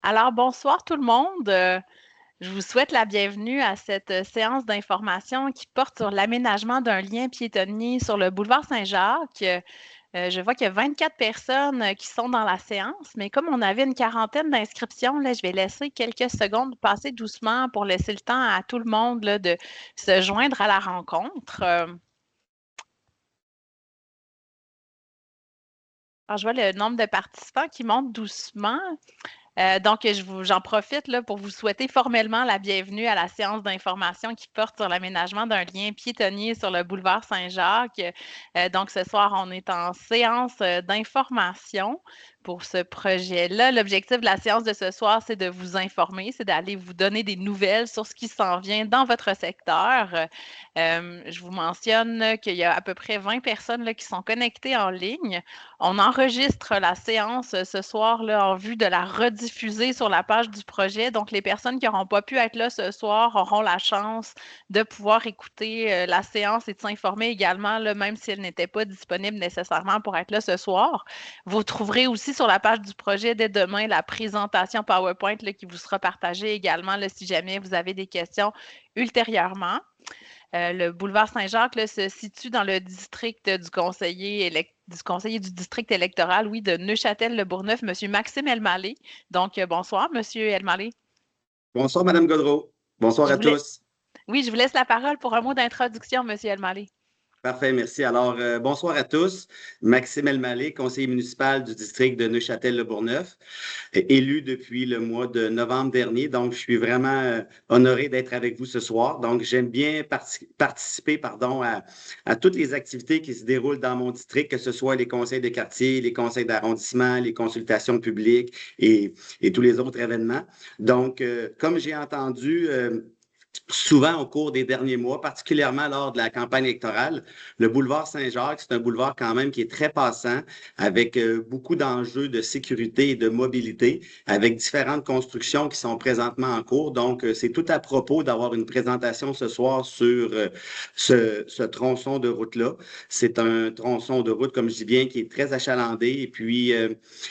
Alors, bonsoir tout le monde. Je vous souhaite la bienvenue à cette séance d'information qui porte sur l'aménagement d'un lien piétonnier sur le boulevard Saint-Jacques. Je vois qu'il y a 24 personnes qui sont dans la séance, mais comme on avait une quarantaine d'inscriptions, là, je vais laisser quelques secondes passer doucement pour laisser le temps à tout le monde là, de se joindre à la rencontre. Alors, je vois le nombre de participants qui monte doucement. Donc, j'en profite là, pour vous souhaiter formellement la bienvenue à la séance d'information qui porte sur l'aménagement d'un lien piétonnier sur le boulevard Saint-Jacques. Donc, ce soir, on est en séance d'information pour ce projet-là. L'objectif de la séance de ce soir, c'est de vous informer, c'est d'aller vous donner des nouvelles sur ce qui s'en vient dans votre secteur. Je vous mentionne qu'il y a à peu près 20 personnes là, qui sont connectées en ligne. On enregistre la séance ce soir là, en vue de la rediffuser sur la page du projet. Donc, les personnes qui n'auront pas pu être là ce soir auront la chance de pouvoir écouter la séance et de s'informer également, là, même si elle n'était pas disponible nécessairement pour être là ce soir. Vous trouverez aussi sur la page du projet dès demain la présentation PowerPoint là, qui vous sera partagée également là, si jamais vous avez des questions ultérieurement. Le boulevard Saint-Jacques là, se situe dans le district du conseiller du district électoral, oui, de Neuchâtel-le-Bourgneuf, M. Maxime Elmaleh. Donc, bonsoir, M. Elmaleh. Bonsoir, Madame Godreau. Bonsoir Je à voulais... tous. Oui, je vous laisse la parole pour un mot d'introduction, M. Elmaleh. Parfait, merci. Alors, bonsoir à tous. Maxime Elmaleh, conseiller municipal du district de Neuchâtel-le-Bourgneuf, élu depuis le mois de novembre dernier. Donc, je suis vraiment honoré d'être avec vous ce soir. Donc, j'aime bien participer à toutes les activités qui se déroulent dans mon district, que ce soit les conseils de quartier, les conseils d'arrondissement, les consultations publiques et tous les autres événements. Donc, comme j'ai entendu souvent au cours des derniers mois, particulièrement lors de la campagne électorale, le boulevard Saint-Jacques, c'est un boulevard quand même qui est très passant, avec beaucoup d'enjeux de sécurité et de mobilité, avec différentes constructions qui sont présentement en cours. Donc, c'est tout à propos d'avoir une présentation ce soir sur ce tronçon de route-là. C'est un tronçon de route, comme je dis bien, qui est très achalandé. Et puis,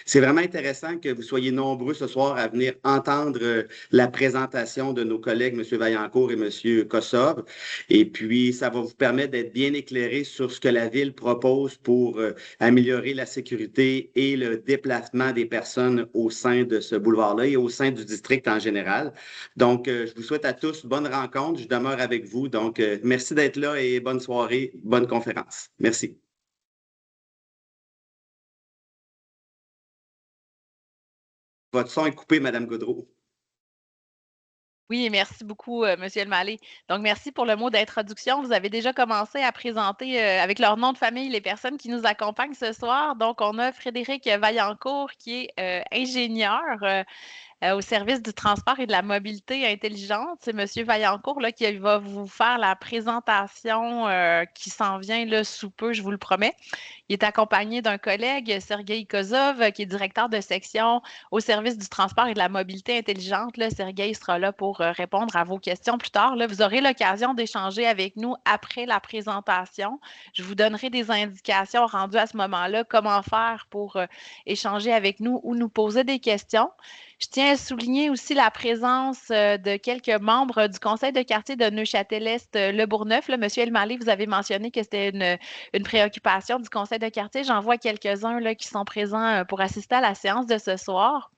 c'est vraiment intéressant que vous soyez nombreux ce soir à venir entendre la présentation de nos collègues, M. Vaillancourt et M. Kossob. Et puis, ça va vous permettre d'être bien éclairé sur ce que la Ville propose pour améliorer la sécurité et le déplacement des personnes au sein de ce boulevard-là et au sein du district en général. Donc, je vous souhaite à tous bonne rencontre. Je demeure avec vous. Donc, merci d'être là et bonne soirée, bonne conférence. Merci. Votre son est coupé, Madame Godreau. Oui, merci beaucoup, M. Elmaleh. Donc, merci pour le mot d'introduction. Vous avez déjà commencé à présenter avec leur nom de famille les personnes qui nous accompagnent ce soir. Donc, on a Frédéric Vaillancourt qui est ingénieur au service du transport et de la mobilité intelligente. C'est M. Vaillancourt là, qui va vous faire la présentation qui s'en vient là, sous peu, je vous le promets. Il est accompagné d'un collègue, Sergueï Kozov, qui est directeur de section au service du transport et de la mobilité intelligente. Là, Sergueï sera là pour répondre à vos questions plus tard. Là, vous aurez l'occasion d'échanger avec nous après la présentation. Je vous donnerai des indications rendues à ce moment-là, comment faire pour échanger avec nous ou nous poser des questions. Je tiens à souligner aussi la présence de quelques membres du conseil de quartier de Neuchâtel-Est-Le Bourgneuf. Là, Monsieur Elmaleh, vous avez mentionné que c'était une préoccupation du conseil de quartier. J'en vois quelques-uns là, qui sont présents pour assister à la séance de ce soir.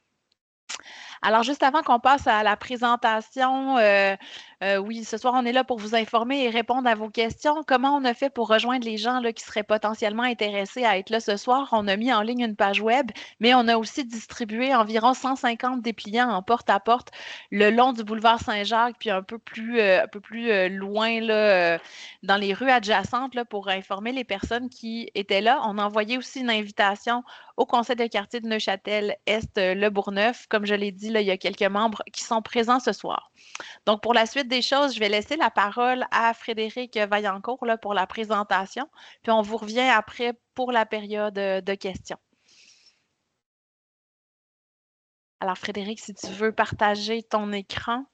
Alors, juste avant qu'on passe à la présentation, oui, ce soir, on est là pour vous informer et répondre à vos questions. Comment on a fait pour rejoindre les gens là, qui seraient potentiellement intéressés à être là ce soir? On a mis en ligne une page web, mais on a aussi distribué environ 150 dépliants en porte-à-porte le long du boulevard Saint-Jacques, puis un peu plus loin là, dans les rues adjacentes là, pour informer les personnes qui étaient là. On a envoyé aussi une invitation au conseil de quartier de Neuchâtel-Est-Le Bourgneuf. Comme je l'ai dit, là, il y a quelques membres qui sont présents ce soir. Donc, pour la suite des choses, je vais laisser la parole à Frédéric Vaillancourt là, pour la présentation, puis on vous revient après pour la période de questions. Alors, Frédéric, si tu veux partager ton écran.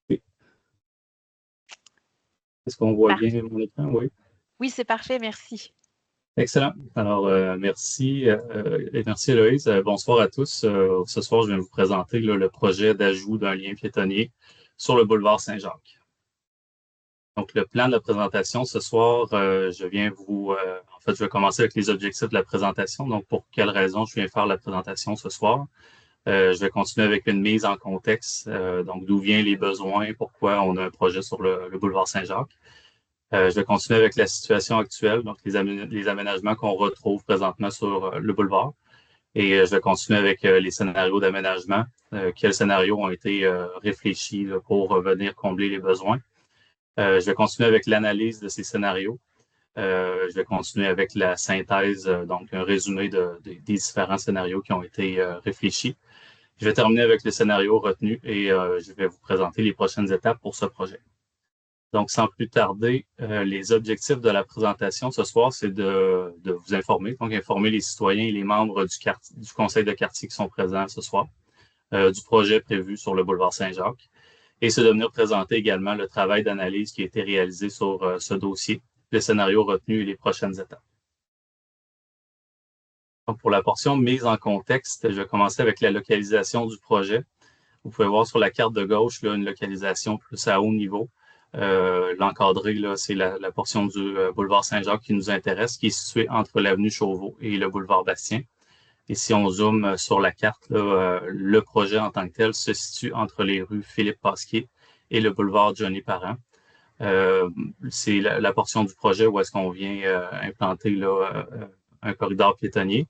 Oui. Est-ce qu'on voit Parfait. bien mon écran? Oui. Oui, c'est parfait, merci. Excellent. Alors, merci et merci Héloïse. Bonsoir à tous. Ce soir, je vais vous présenter là, le projet d'ajout d'un lien piétonnier sur le boulevard Saint-Jacques. Donc, le plan de la présentation ce soir, en fait, je vais commencer avec les objectifs de la présentation. Donc, pour quelles raisons je viens faire la présentation ce soir? Je vais continuer avec une mise en contexte, donc d'où viennent les besoins, pourquoi on a un projet sur le boulevard Saint-Jacques. Je vais continuer avec la situation actuelle, donc les aménagements qu'on retrouve présentement sur le boulevard. Et je vais continuer avec les scénarios d'aménagement. Quels scénarios ont été réfléchis là, pour venir combler les besoins. Je vais continuer avec l'analyse de ces scénarios. Je vais continuer avec la synthèse, donc un résumé des différents scénarios qui ont été réfléchis. Je vais terminer avec le scénario retenu et je vais vous présenter les prochaines étapes pour ce projet. Donc, sans plus tarder, les objectifs de la présentation ce soir, c'est de vous informer, donc informer les citoyens et les membres du conseil de quartier qui sont présents ce soir, du projet prévu sur le boulevard Saint-Jacques, et c'est de venir présenter également le travail d'analyse qui a été réalisé sur ce dossier, le scénario retenu et les prochaines étapes. Donc, pour la portion mise en contexte, je vais commencer avec la localisation du projet. Vous pouvez voir sur la carte de gauche là, une localisation plus à haut niveau. L'encadré, là, c'est la portion du boulevard Saint-Jacques qui nous intéresse, qui est située entre l'avenue Chauveau et le boulevard Bastien. Et si on zoome sur la carte, là, le projet en tant que tel se situe entre les rues Philippe-Pasquier et le boulevard Johnny Parent. C'est la portion du projet où est-ce qu'on vient implanter là, un corridor piétonnier.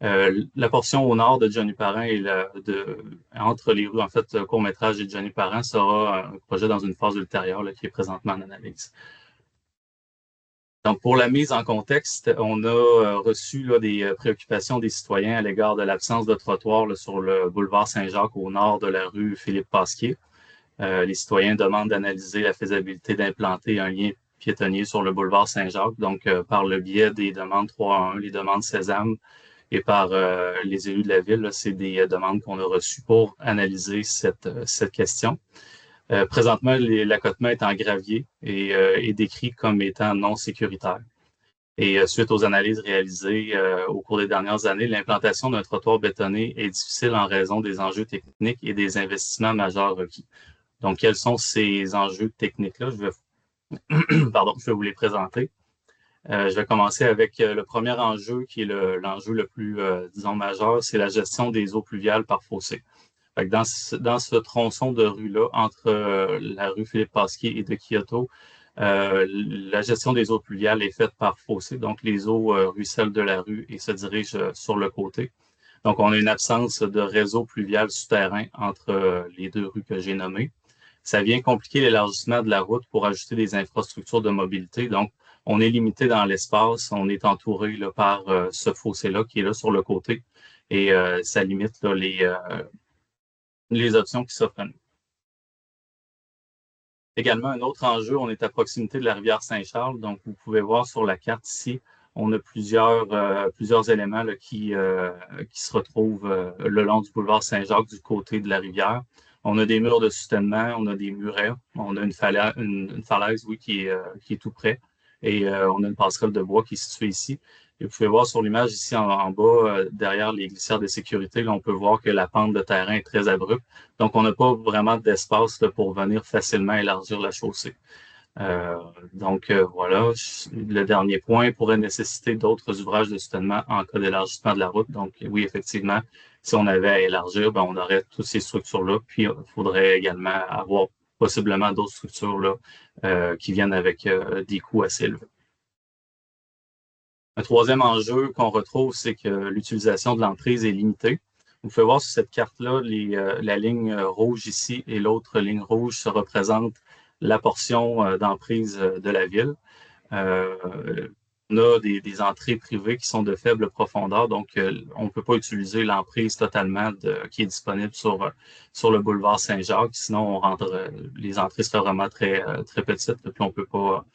La portion au nord de Johnny Parent et entre les rues, en fait, le court-métrage de Johnny Parent sera un projet dans une phase ultérieure là, qui est présentement en analyse. Donc, pour la mise en contexte, on a reçu là, des préoccupations des citoyens à l'égard de l'absence de trottoir là, sur le boulevard Saint-Jacques au nord de la rue Philippe-Pasquier. Les citoyens demandent d'analyser la faisabilité d'implanter un lien piétonnier sur le boulevard Saint-Jacques, donc par le biais des demandes 3.1, les demandes Sésame, et par les élus de la ville. C'est des demandes qu'on a reçues pour analyser cette question. Présentement, l'accotement est en gravier et est décrit comme étant non sécuritaire. Et suite aux analyses réalisées au cours des dernières années, l'implantation d'un trottoir bétonné est difficile en raison des enjeux techniques et des investissements majeurs requis. Donc, quels sont ces enjeux techniques-là? Je vais vous les présenter. Je vais commencer avec le premier enjeu, qui est l'enjeu le plus, disons, majeur, c'est la gestion des eaux pluviales par fossé. Fait que dans ce tronçon de rue-là, entre la rue Philippe-Pasquier et de Kyoto, la gestion des eaux pluviales est faite par fossé. Donc, les eaux ruissellent de la rue et se dirigent sur le côté. Donc, on a une absence de réseau pluvial souterrain entre les deux rues que j'ai nommées. Ça vient compliquer l'élargissement de la route pour ajouter des infrastructures de mobilité. Donc, on est limité dans l'espace, on est entouré là, par ce fossé-là qui est là sur le côté et ça limite là, les options qui s'offrent à nous. Également, un autre enjeu, on est à proximité de la rivière Saint-Charles. Donc, vous pouvez voir sur la carte ici, on a plusieurs éléments là, qui se retrouvent le long du boulevard Saint-Jacques du côté de la rivière. On a des murs de soutènement, on a des murets, on a une falaise oui, qui est tout près. Et on a une passerelle de bois qui est située ici. Et vous pouvez voir sur l'image ici en bas, derrière les glissières de sécurité, là, on peut voir que la pente de terrain est très abrupte. Donc, on n'a pas vraiment d'espace pour venir facilement élargir la chaussée. Voilà, le dernier point pourrait nécessiter d'autres ouvrages de soutènement en cas d'élargissement de la route. Donc, oui, effectivement, si on avait à élargir, ben, on aurait toutes ces structures-là. Puis, il faudrait également avoir possiblement d'autres structures là, qui viennent avec des coûts assez élevés. Un troisième enjeu qu'on retrouve, c'est que l'utilisation de l'emprise est limitée. Vous pouvez voir sur cette carte-là, la ligne rouge ici et l'autre ligne rouge se représentent la portion d'emprise de la ville. On a des entrées privées qui sont de faible profondeur, donc on ne peut pas utiliser l'emprise totalement qui est disponible sur le boulevard Saint-Jacques. Sinon, les entrées seraient vraiment très, très petites, puis on peut pas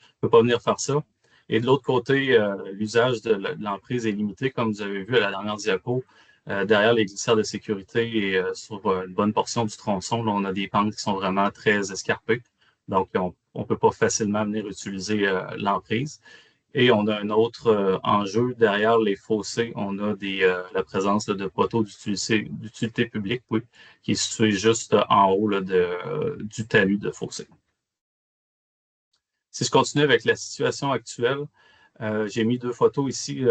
venir faire ça. Et de l'autre côté, l'usage de l'emprise est limité, comme vous avez vu à la dernière diapo. Derrière les glissières de sécurité et sur une bonne portion du tronçon, là, on a des pentes qui sont vraiment très escarpées. Donc, on ne peut pas facilement venir utiliser l'emprise. Et on a un autre enjeu derrière les fossés. On a la présence de poteaux d'utilité publique, oui, qui est situé juste en haut là, du talus de fossé. Si je continue avec la situation actuelle, j'ai mis deux photos ici,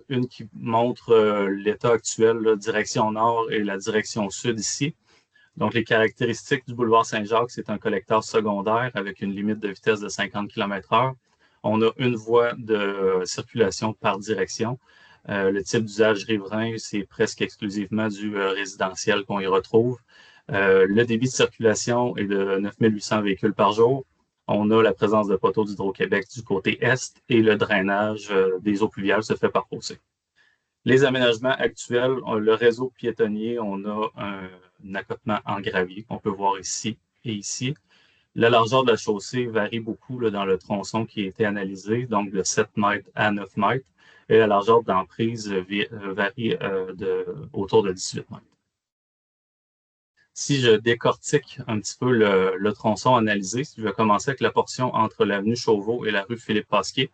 une qui montre l'état actuel, là, direction nord et la direction sud ici. Donc, les caractéristiques du boulevard Saint-Jacques, c'est un collecteur secondaire avec une limite de vitesse de 50 km/h. On a une voie de circulation par direction. Le type d'usage riverain, c'est presque exclusivement du résidentiel qu'on y retrouve. Le débit de circulation est de 9800 véhicules par jour. On a la présence de poteaux d'Hydro-Québec du côté est et le drainage des eaux pluviales se fait par fossé. Les aménagements actuels, le réseau piétonnier, on a un accotement en gravier qu'on peut voir ici et ici. La largeur de la chaussée varie beaucoup là, dans le tronçon qui a été analysé, donc de 7 mètres à 9 mètres, et la largeur d'emprise varie autour de 18 mètres. Si je décortique un petit peu le tronçon analysé, je vais commencer avec la portion entre l'avenue Chauveau et la rue Philippe-Pasquier,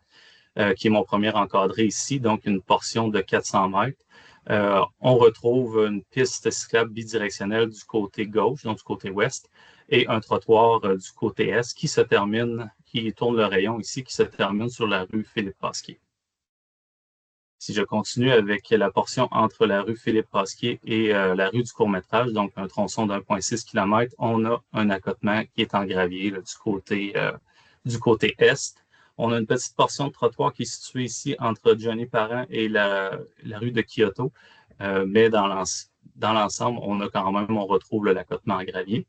qui est mon premier encadré ici, donc une portion de 400 mètres. On retrouve une piste cyclable bidirectionnelle du côté gauche, donc du côté ouest, et un trottoir du côté est qui tourne le rayon ici, qui se termine sur la rue Philippe-Pasquier. Si je continue avec la portion entre la rue Philippe-Pasquier et la rue du Court-Métrage, donc un tronçon d'1,6 km, on a un accotement qui est en gravier là, du côté est. On a une petite portion de trottoir qui est située ici entre Johnny Parent et la rue de Kyoto, mais dans l'ensemble, on retrouve l'accotement en gravier.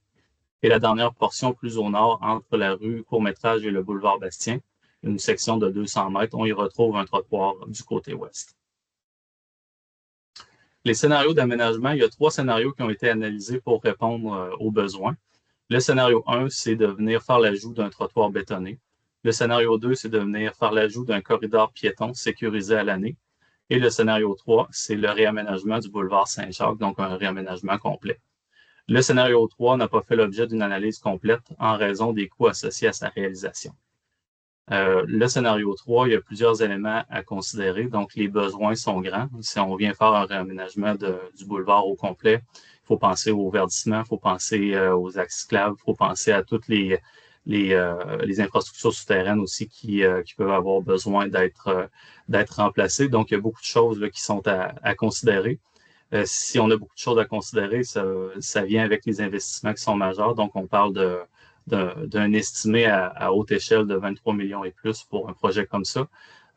Et la dernière portion plus au nord, entre la rue Court-Métrage et le boulevard Bastien, une section de 200 mètres, on y retrouve un trottoir du côté ouest. Les scénarios d'aménagement, il y a 3 scénarios qui ont été analysés pour répondre aux besoins. Le scénario 1, c'est de venir faire l'ajout d'un trottoir bétonné. Le scénario 2, c'est de venir faire l'ajout d'un corridor piéton sécurisé à l'année. Et le scénario 3, c'est le réaménagement du boulevard Saint-Jacques, donc un réaménagement complet. Le scénario 3 n'a pas fait l'objet d'une analyse complète en raison des coûts associés à sa réalisation. Le scénario 3, il y a plusieurs éléments à considérer. Donc, les besoins sont grands. Si on vient faire un réaménagement du boulevard au complet, il faut penser au verdissement, il faut penser aux axes cyclables, il faut penser à toutes les infrastructures souterraines aussi qui peuvent avoir besoin d'être remplacées. Donc, il y a beaucoup de choses là, qui sont à considérer. Si on a beaucoup de choses à considérer, ça vient avec les investissements qui sont majeurs. Donc, on parle d'un estimé à haute échelle de 23 millions et plus pour un projet comme ça.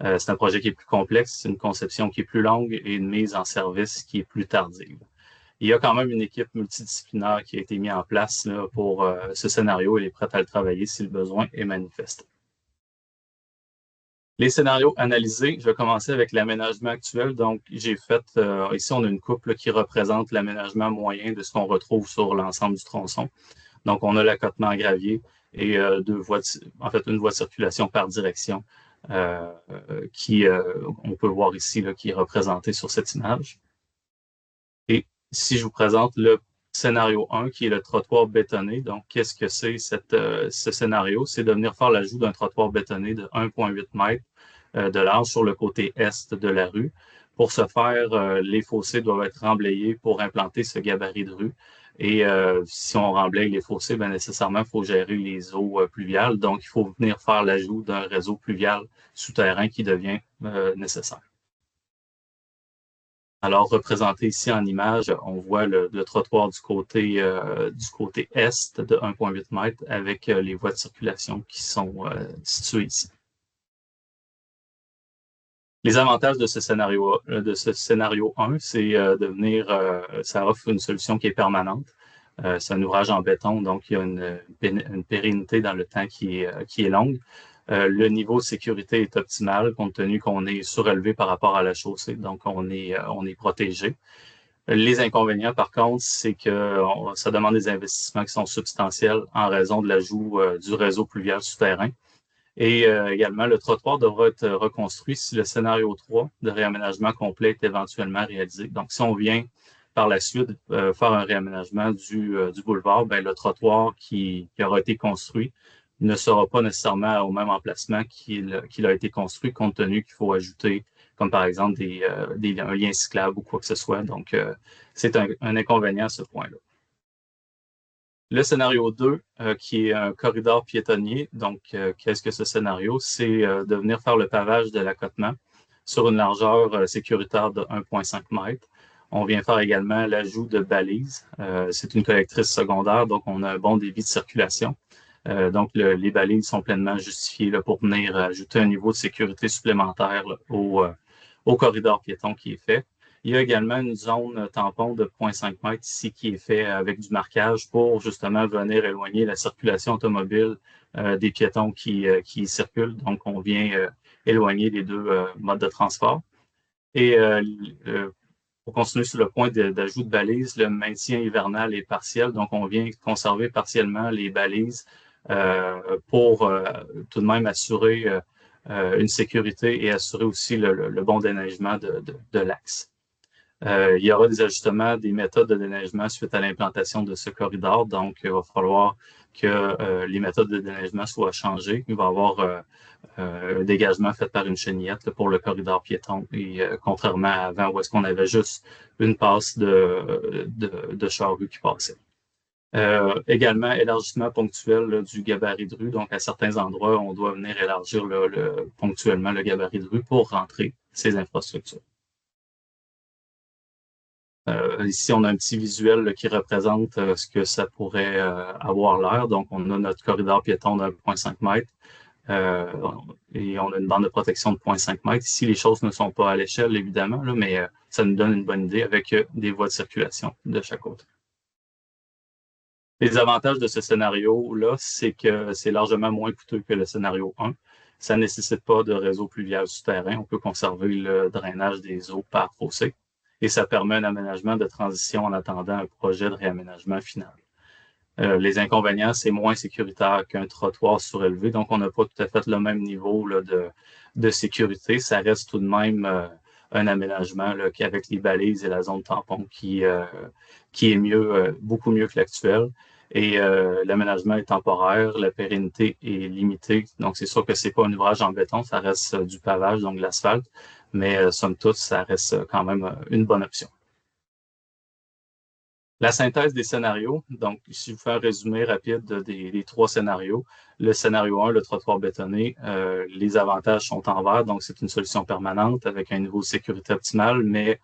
C'est un projet qui est plus complexe, c'est une conception qui est plus longue et une mise en service qui est plus tardive. Il y a quand même une équipe multidisciplinaire qui a été mise en place là, pour ce scénario et elle est prête à le travailler si le besoin est manifesté. Les scénarios analysés, je vais commencer avec l'aménagement actuel. Donc, j'ai fait, ici, on a une coupe là, qui représente l'aménagement moyen de ce qu'on retrouve sur l'ensemble du tronçon. Donc, on a l'accotement en gravier et une voie de circulation par direction on peut voir ici, là, qui est représentée sur cette image. Et si je vous présente le scénario 1, qui est le trottoir bétonné. Donc, qu'est-ce que c'est ce scénario? C'est de venir faire l'ajout d'un trottoir bétonné de 1,8 mètres de large sur le côté est de la rue. Pour ce faire, les fossés doivent être remblayés pour implanter ce gabarit de rue. Et si on remblaye les fossés, bien nécessairement, il faut gérer les eaux pluviales. Donc, il faut venir faire l'ajout d'un réseau pluvial souterrain qui devient nécessaire. Alors, représenté ici en image, on voit le trottoir du côté est de 1,8 mètres avec les voies de circulation qui sont situées ici. Les avantages de ce scénario 1, c'est ça offre une solution qui est permanente. C'est un ouvrage en béton, donc il y a une pérennité dans le temps qui est longue. Le niveau de sécurité est optimal compte tenu qu'on est surélevé par rapport à la chaussée, donc on est protégé. Les inconvénients, par contre, c'est que ça demande des investissements qui sont substantiels en raison de l'ajout du réseau pluvial souterrain. Et également, le trottoir devra être reconstruit si le scénario 3 de réaménagement complet est éventuellement réalisé. Donc, si on vient par la suite faire un réaménagement du boulevard, ben, le trottoir qui aura été construit ne sera pas nécessairement au même emplacement qu'il a été construit, compte tenu qu'il faut ajouter, comme par exemple un lien cyclable ou quoi que ce soit. Donc, c'est un inconvénient à ce point-là. Le scénario 2, qui est un corridor piétonnier. Donc, qu'est-ce que ce scénario? C'est de venir faire le pavage de l'accotement sur une largeur sécuritaire de 1,5 m. On vient faire également l'ajout de balises. C'est une collectrice secondaire, donc on a un bon débit de circulation. Donc, les balises sont pleinement justifiées là, pour venir ajouter un niveau de sécurité supplémentaire là, au corridor piéton qui est fait. Il y a également une zone tampon de 0,5 m ici qui est fait avec du marquage pour justement venir éloigner la circulation automobile des piétons qui circulent. Donc, on vient éloigner les deux modes de transport. Et pour continuer sur le point d'ajout de balises, le maintien hivernal est partiel. Donc, on vient conserver partiellement les balises pour tout de même assurer une sécurité et assurer aussi le bon déneigement de l'axe. Il y aura des ajustements des méthodes de déneigement suite à l'implantation de ce corridor. Donc, il va falloir que les méthodes de déneigement soient changées. Il va y avoir un dégagement fait par une chenillette là, pour le corridor piéton. Et contrairement à avant, où est-ce qu'on avait juste une passe de charrue qui passait. Également, élargissement ponctuel là, du gabarit de rue. Donc, à certains endroits, on doit venir élargir ponctuellement le gabarit de rue pour rentrer ces infrastructures. Ici, on a un petit visuel là, qui représente ce que ça pourrait avoir l'air. Donc, on a notre corridor piéton de 1,5 m et on a une bande de protection de 0,5 m. Ici, les choses ne sont pas à l'échelle, évidemment, là, mais ça nous donne une bonne idée avec des voies de circulation de chaque côté. Les avantages de ce scénario-là, c'est que c'est largement moins coûteux que le scénario 1. Ça ne nécessite pas de réseau pluvial souterrain. On peut conserver le drainage des eaux par fossé. Et ça permet un aménagement de transition en attendant un projet de réaménagement final. Les inconvénients, c'est moins sécuritaire qu'un trottoir surélevé, donc on n'a pas tout à fait le même niveau là, de sécurité. Ça reste tout de même un aménagement là, avec les balises et la zone tampon qui est mieux, beaucoup mieux que l'actuel. Et l'aménagement est temporaire, la pérennité est limitée. Donc, c'est sûr que c'est pas un ouvrage en béton, ça reste du pavage, donc de l'asphalte. Mais somme toute, ça reste quand même une bonne option. La synthèse des scénarios, donc si je vous fais un résumé rapide des trois scénarios, le scénario 1, le trottoir bétonné, les avantages sont en vert, donc c'est une solution permanente avec un niveau de sécurité optimal, mais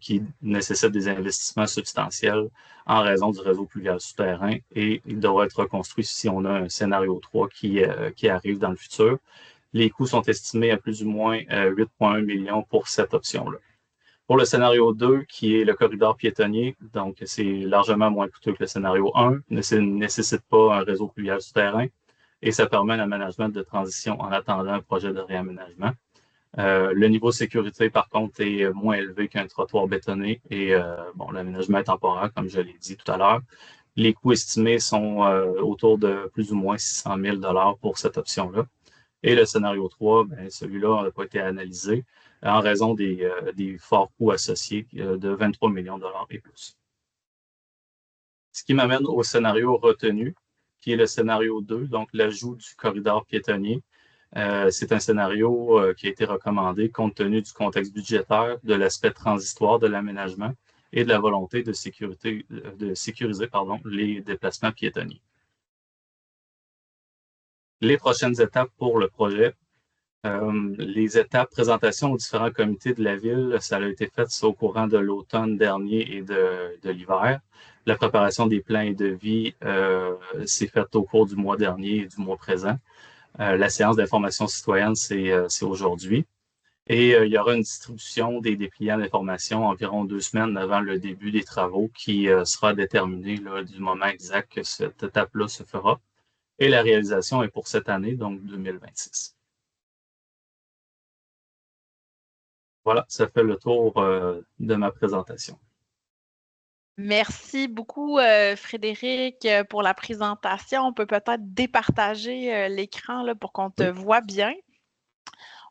qui nécessite des investissements substantiels en raison du réseau pluvial souterrain et il devra être reconstruit si on a un scénario 3 qui arrive dans le futur. Les coûts sont estimés à plus ou moins 8,1 millions pour cette option-là. Pour le scénario 2, qui est le corridor piétonnier, donc c'est largement moins coûteux que le scénario 1, ne nécessite pas un réseau pluvial souterrain et ça permet un aménagement de transition en attendant un projet de réaménagement. Le niveau de sécurité, par contre, est moins élevé qu'un trottoir bétonné et l'aménagement est temporaire, comme je l'ai dit tout à l'heure. Les coûts estimés sont autour de plus ou moins 600 000 $ pour cette option-là. Et le scénario 3, celui-là n'a pas été analysé en raison des forts coûts associés de 23 millions de $ et plus. Ce qui m'amène au scénario retenu, qui est le scénario 2, donc l'ajout du corridor piétonnier. C'est un scénario qui a été recommandé compte tenu du contexte budgétaire, de l'aspect transitoire de l'aménagement et de la volonté de sécuriser les déplacements piétonniers. Les prochaines étapes pour le projet. Les étapes présentation aux différents comités de la ville, ça a été fait au courant de l'automne dernier et de l'hiver. La préparation des plans et devis s'est faite au cours du mois dernier et du mois présent. La séance d'information citoyenne, c'est aujourd'hui. Et il y aura une distribution des dépliants d'information environ 2 semaines avant le début des travaux qui sera déterminée là, du moment exact que cette étape-là se fera. Et la réalisation est pour cette année, donc 2026. Voilà, ça fait le tour de ma présentation. Merci beaucoup, Frédéric, pour la présentation. On peut peut-être départager l'écran là, pour qu'on te voit bien.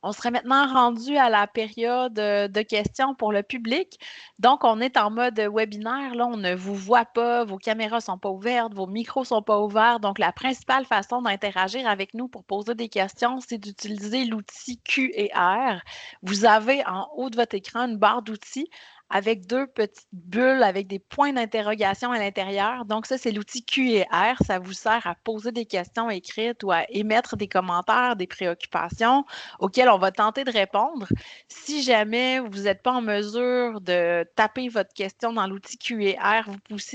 On serait maintenant rendu à la période de questions pour le public. Donc, on est en mode webinaire. Là, on ne vous voit pas, vos caméras ne sont pas ouvertes, vos micros ne sont pas ouverts. Donc, la principale façon d'interagir avec nous pour poser des questions, c'est d'utiliser l'outil Q&R. Vous avez en haut de votre écran une barre d'outils avec 2 petites bulles avec des points d'interrogation à l'intérieur. Donc, ça, c'est l'outil Q&R. Ça vous sert à poser des questions écrites ou à émettre des commentaires, des préoccupations auxquelles on va tenter de répondre. Si jamais vous n'êtes pas en mesure de taper votre question dans l'outil Q&R,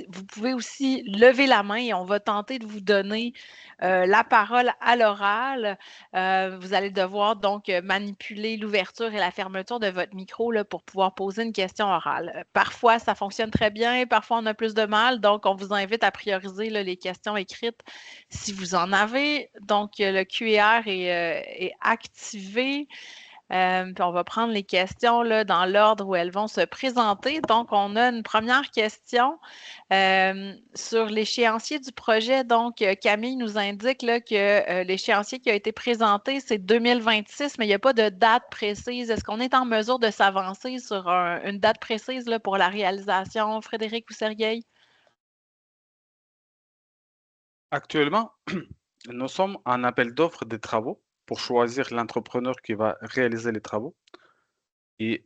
vous pouvez aussi lever la main et on va tenter de vous donner la parole à l'oral. Vous allez devoir donc manipuler l'ouverture et la fermeture de votre micro là, pour pouvoir poser une question orale. Parfois, ça fonctionne très bien, parfois on a plus de mal, donc on vous invite à prioriser là, les questions écrites si vous en avez. Donc, le Q&R est activé. Puis on va prendre les questions là, dans l'ordre où elles vont se présenter. Donc, on a une première question sur l'échéancier du projet. Donc, Camille nous indique là, que l'échéancier qui a été présenté, c'est 2026, mais il n'y a pas de date précise. Est-ce qu'on est en mesure de s'avancer sur une date précise là, pour la réalisation, Frédéric ou Sergueï? Actuellement, nous sommes en appel d'offres des travaux pour choisir l'entrepreneur qui va réaliser les travaux. Et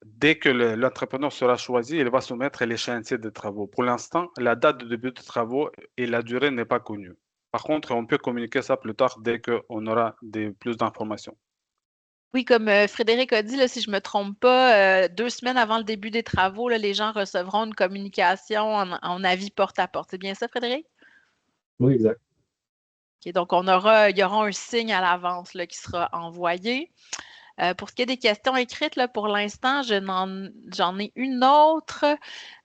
dès que l'entrepreneur sera choisi, il va soumettre l'échéancier des travaux. Pour l'instant, la date de début de travaux et la durée n'est pas connue. Par contre, on peut communiquer ça plus tard dès qu'on aura plus d'informations. Oui, comme Frédéric a dit, là, si je ne me trompe pas, 2 semaines avant le début des travaux, là, les gens recevront une communication en avis porte-à-porte. C'est bien ça, Frédéric? Oui, exact. OK, donc, il y aura un signe à l'avance là, qui sera envoyé. Pour ce qui est des questions écrites, là, pour l'instant, j'en ai une autre.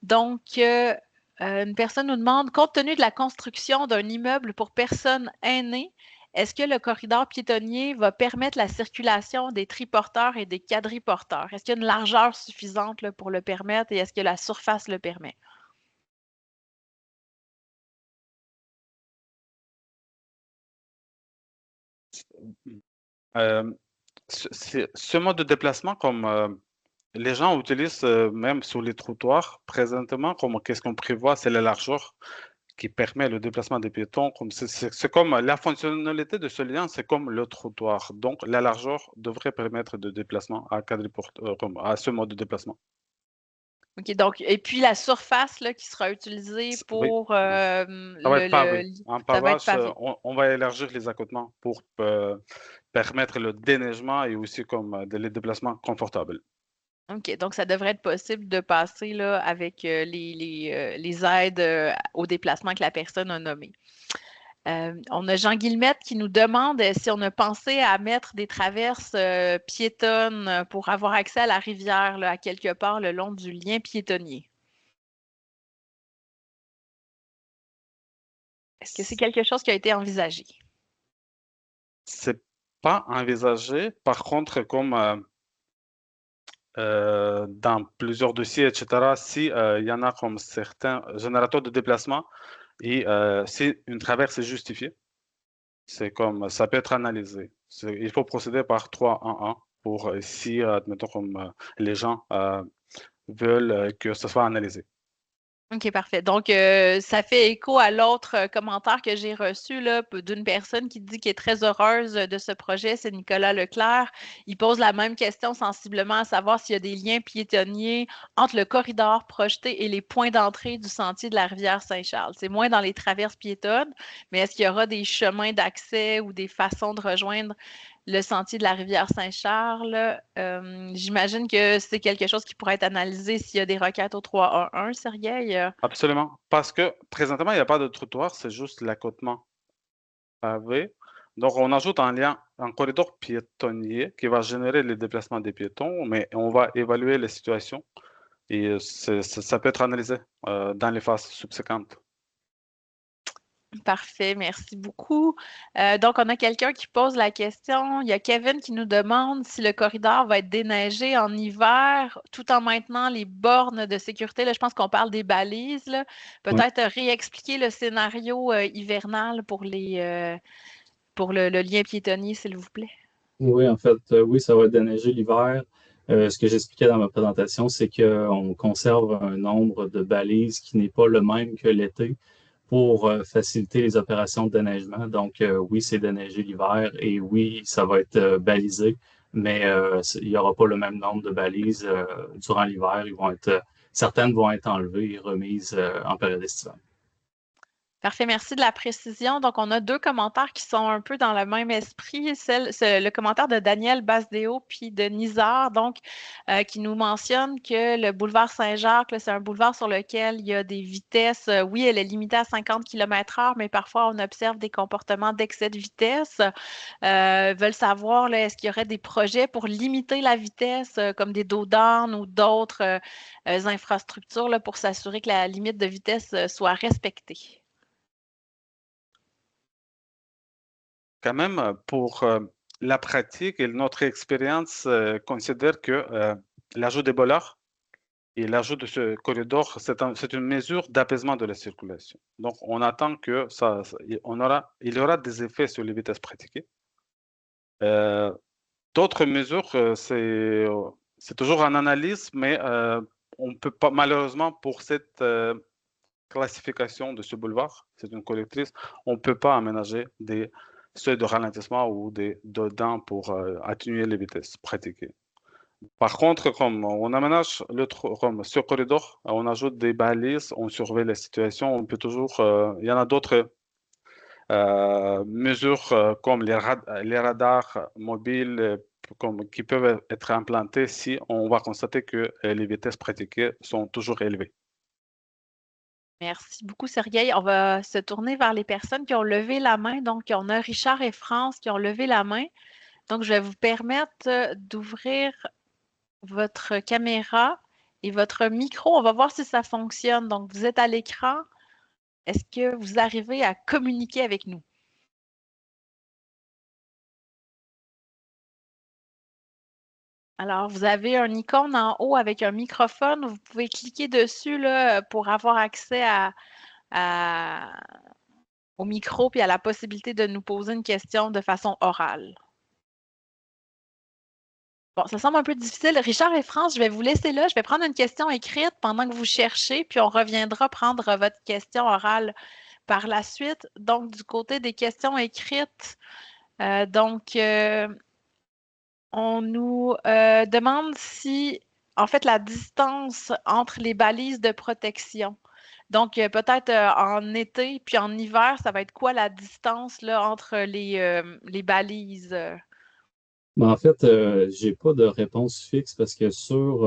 Donc, une personne nous demande, compte tenu de la construction d'un immeuble pour personnes aînées, est-ce que le corridor piétonnier va permettre la circulation des triporteurs et des quadriporteurs? Est-ce qu'il y a une largeur suffisante là, pour le permettre et est-ce que la surface le permet? Euh, ce mode de déplacement, comme les gens utilisent même sur les trottoirs, présentement, comme qu'est-ce qu'on prévoit, c'est la largeur qui permet le déplacement des piétons. C'est comme la fonctionnalité de ce lien, c'est comme le trottoir. Donc, la largeur devrait permettre de déplacement comme à ce mode de déplacement. OK, donc, et puis la surface là, qui sera utilisée Oui, pour ça va être pavé. En ça va être pavage, pavé. on va élargir les accotements pour permettre le déneigement et aussi comme les déplacements confortables. OK, donc ça devrait être possible de passer là, avec les aides au déplacement que la personne a nommées. On a Jean Guillemette qui nous demande si on a pensé à mettre des traverses piétonnes pour avoir accès à la rivière là, à quelque part le long du lien piétonnier. Est-ce que c'est quelque chose qui a été envisagé? C'est pas envisagé. Par contre, comme dans plusieurs dossiers, etc., si il y en a comme certains générateurs de déplacement et si une traverse est justifiée, c'est comme ça peut être analysé. Il faut procéder par 3 en 1 pour si, admettons, comme les gens veulent que ce soit analysé. OK, parfait. Donc, ça fait écho à l'autre commentaire que j'ai reçu là, d'une personne qui dit qu'elle est très heureuse de ce projet, c'est Nicolas Leclerc. Il pose la même question sensiblement, à savoir s'il y a des liens piétonniers entre le corridor projeté et les points d'entrée du sentier de la rivière Saint-Charles. C'est moins dans les traverses piétonnes, mais est-ce qu'il y aura des chemins d'accès ou des façons de rejoindre le sentier de la rivière Saint-Charles? J'imagine que c'est quelque chose qui pourrait être analysé s'il y a des requêtes au 311, Sergueï. Absolument. Parce que présentement, il n'y a pas de trottoir, c'est juste l'accotement pavé. Donc, on ajoute un lien, un corridor piétonnier qui va générer les déplacements des piétons, mais on va évaluer les situations et ça peut être analysé dans les phases subséquentes. Parfait, merci beaucoup. Donc, on a quelqu'un qui pose la question. Il y a Kevin qui nous demande si le corridor va être déneigé en hiver tout en maintenant les bornes de sécurité. Là, je pense qu'on parle des balises. Là. Oui. Peut-être réexpliquer le scénario hivernal pour le lien piétonnier, s'il vous plaît. Oui, en fait, oui, ça va être déneigé l'hiver. Ce que j'expliquais dans ma présentation, c'est qu'on conserve un nombre de balises qui n'est pas le même que l'été pour faciliter les opérations de déneigement. Donc, oui, c'est déneigé l'hiver et oui, ça va être balisé, mais il n'y aura pas le même nombre de balises durant l'hiver. Certaines vont être enlevées et remises en période estivale. Parfait, merci de la précision. Donc, on a deux commentaires qui sont un peu dans le même esprit. Le commentaire de Daniel Basdeo puis de Nizar, donc, qui nous mentionne que le boulevard Saint-Jacques, là, c'est un boulevard sur lequel il y a des vitesses. Oui, elle est limitée à 50 km/h, mais parfois on observe des comportements d'excès de vitesse. Veulent savoir, là, est-ce qu'il y aurait des projets pour limiter la vitesse, comme des dos d'âne ou d'autres infrastructures là, pour s'assurer que la limite de vitesse soit respectée? Quand même, pour la pratique et notre expérience, considère que l'ajout des bollards et l'ajout de ce corridor, c'est une mesure d'apaisement de la circulation. Donc, on attend que il y aura des effets sur les vitesses pratiquées. Euh, D'autres mesures, c'est toujours en analyse, mais on peut pas, malheureusement, pour cette classification de ce boulevard, c'est une collectrice, on ne peut pas aménager des seuils de ralentissement ou des dents pour atténuer les vitesses pratiquées. Par contre, comme on aménage comme ce corridor, on ajoute des balises, on surveille la situation, on peut toujours, il y en a d'autres mesures comme les radars mobiles qui peuvent être implantés si on va constater que les vitesses pratiquées sont toujours élevées. Merci beaucoup, Sergueï. On va se tourner vers les personnes qui ont levé la main. Donc, on a Richard et France qui ont levé la main. Donc, je vais vous permettre d'ouvrir votre caméra et votre micro. On va voir si ça fonctionne. Donc, vous êtes à l'écran. Est-ce que vous arrivez à communiquer avec nous? Alors, vous avez un icône en haut avec un microphone. Vous pouvez cliquer dessus là, pour avoir accès à- au micro puis à la possibilité de nous poser une question de façon orale. Bon, ça semble un peu difficile. Richard et France, je vais vous laisser là. Je vais prendre une question écrite pendant que vous cherchez, puis on reviendra prendre votre question orale par la suite. Donc, du côté des questions écrites, on nous demande si, en fait, la distance entre les balises de protection. Donc, peut-être en été puis en hiver, ça va être quoi la distance là, entre les balises? Mais en fait, j'ai pas de réponse fixe parce que sur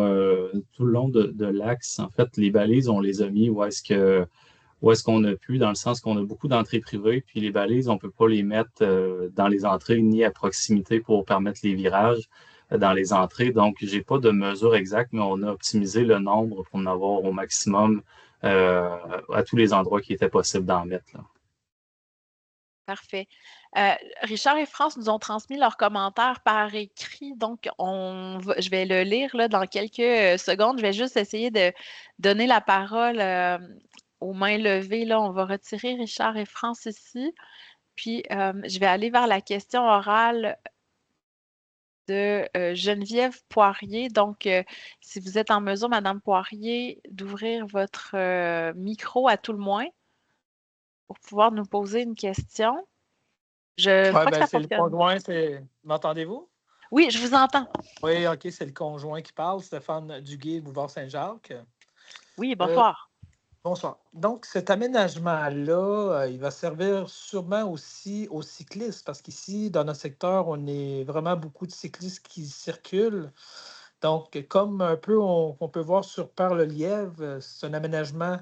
tout le long de l'axe, en fait, les balises, on les a mis où est-ce qu'on a pu, dans le sens qu'on a beaucoup d'entrées privées, puis les balises, on peut pas les mettre dans les entrées ni à proximité pour permettre les virages dans les entrées. Donc, j'ai pas de mesure exacte, mais on a optimisé le nombre pour en avoir au maximum euh, à tous les endroits qui étaient possible d'en mettre, là. Parfait. Richard et France nous ont transmis leurs commentaires par écrit, donc je vais le lire là, dans quelques secondes. Je vais juste essayer de donner la parole aux mains levées. Là, on va retirer Richard et France ici, puis je vais aller vers la question orale de Geneviève Poirier. Donc, si vous êtes en mesure, Madame Poirier, d'ouvrir votre micro à tout le moins pour pouvoir nous poser une question. Je Oui, crois que ben ça c'est le fonctionne. conjoint, m'entendez-vous? Oui, je vous entends. Oui, OK, c'est le conjoint qui parle, Stéphane Duguay, boulevard Saint-Jacques. Oui, Euh, bonsoir. Bonsoir. Donc, cet aménagement-là, il va servir sûrement aussi aux cyclistes, parce qu'ici, dans notre secteur, on est vraiment beaucoup de cyclistes qui circulent. Donc, comme un peu on peut voir sur Par-le-Lièvre, c'est un aménagement,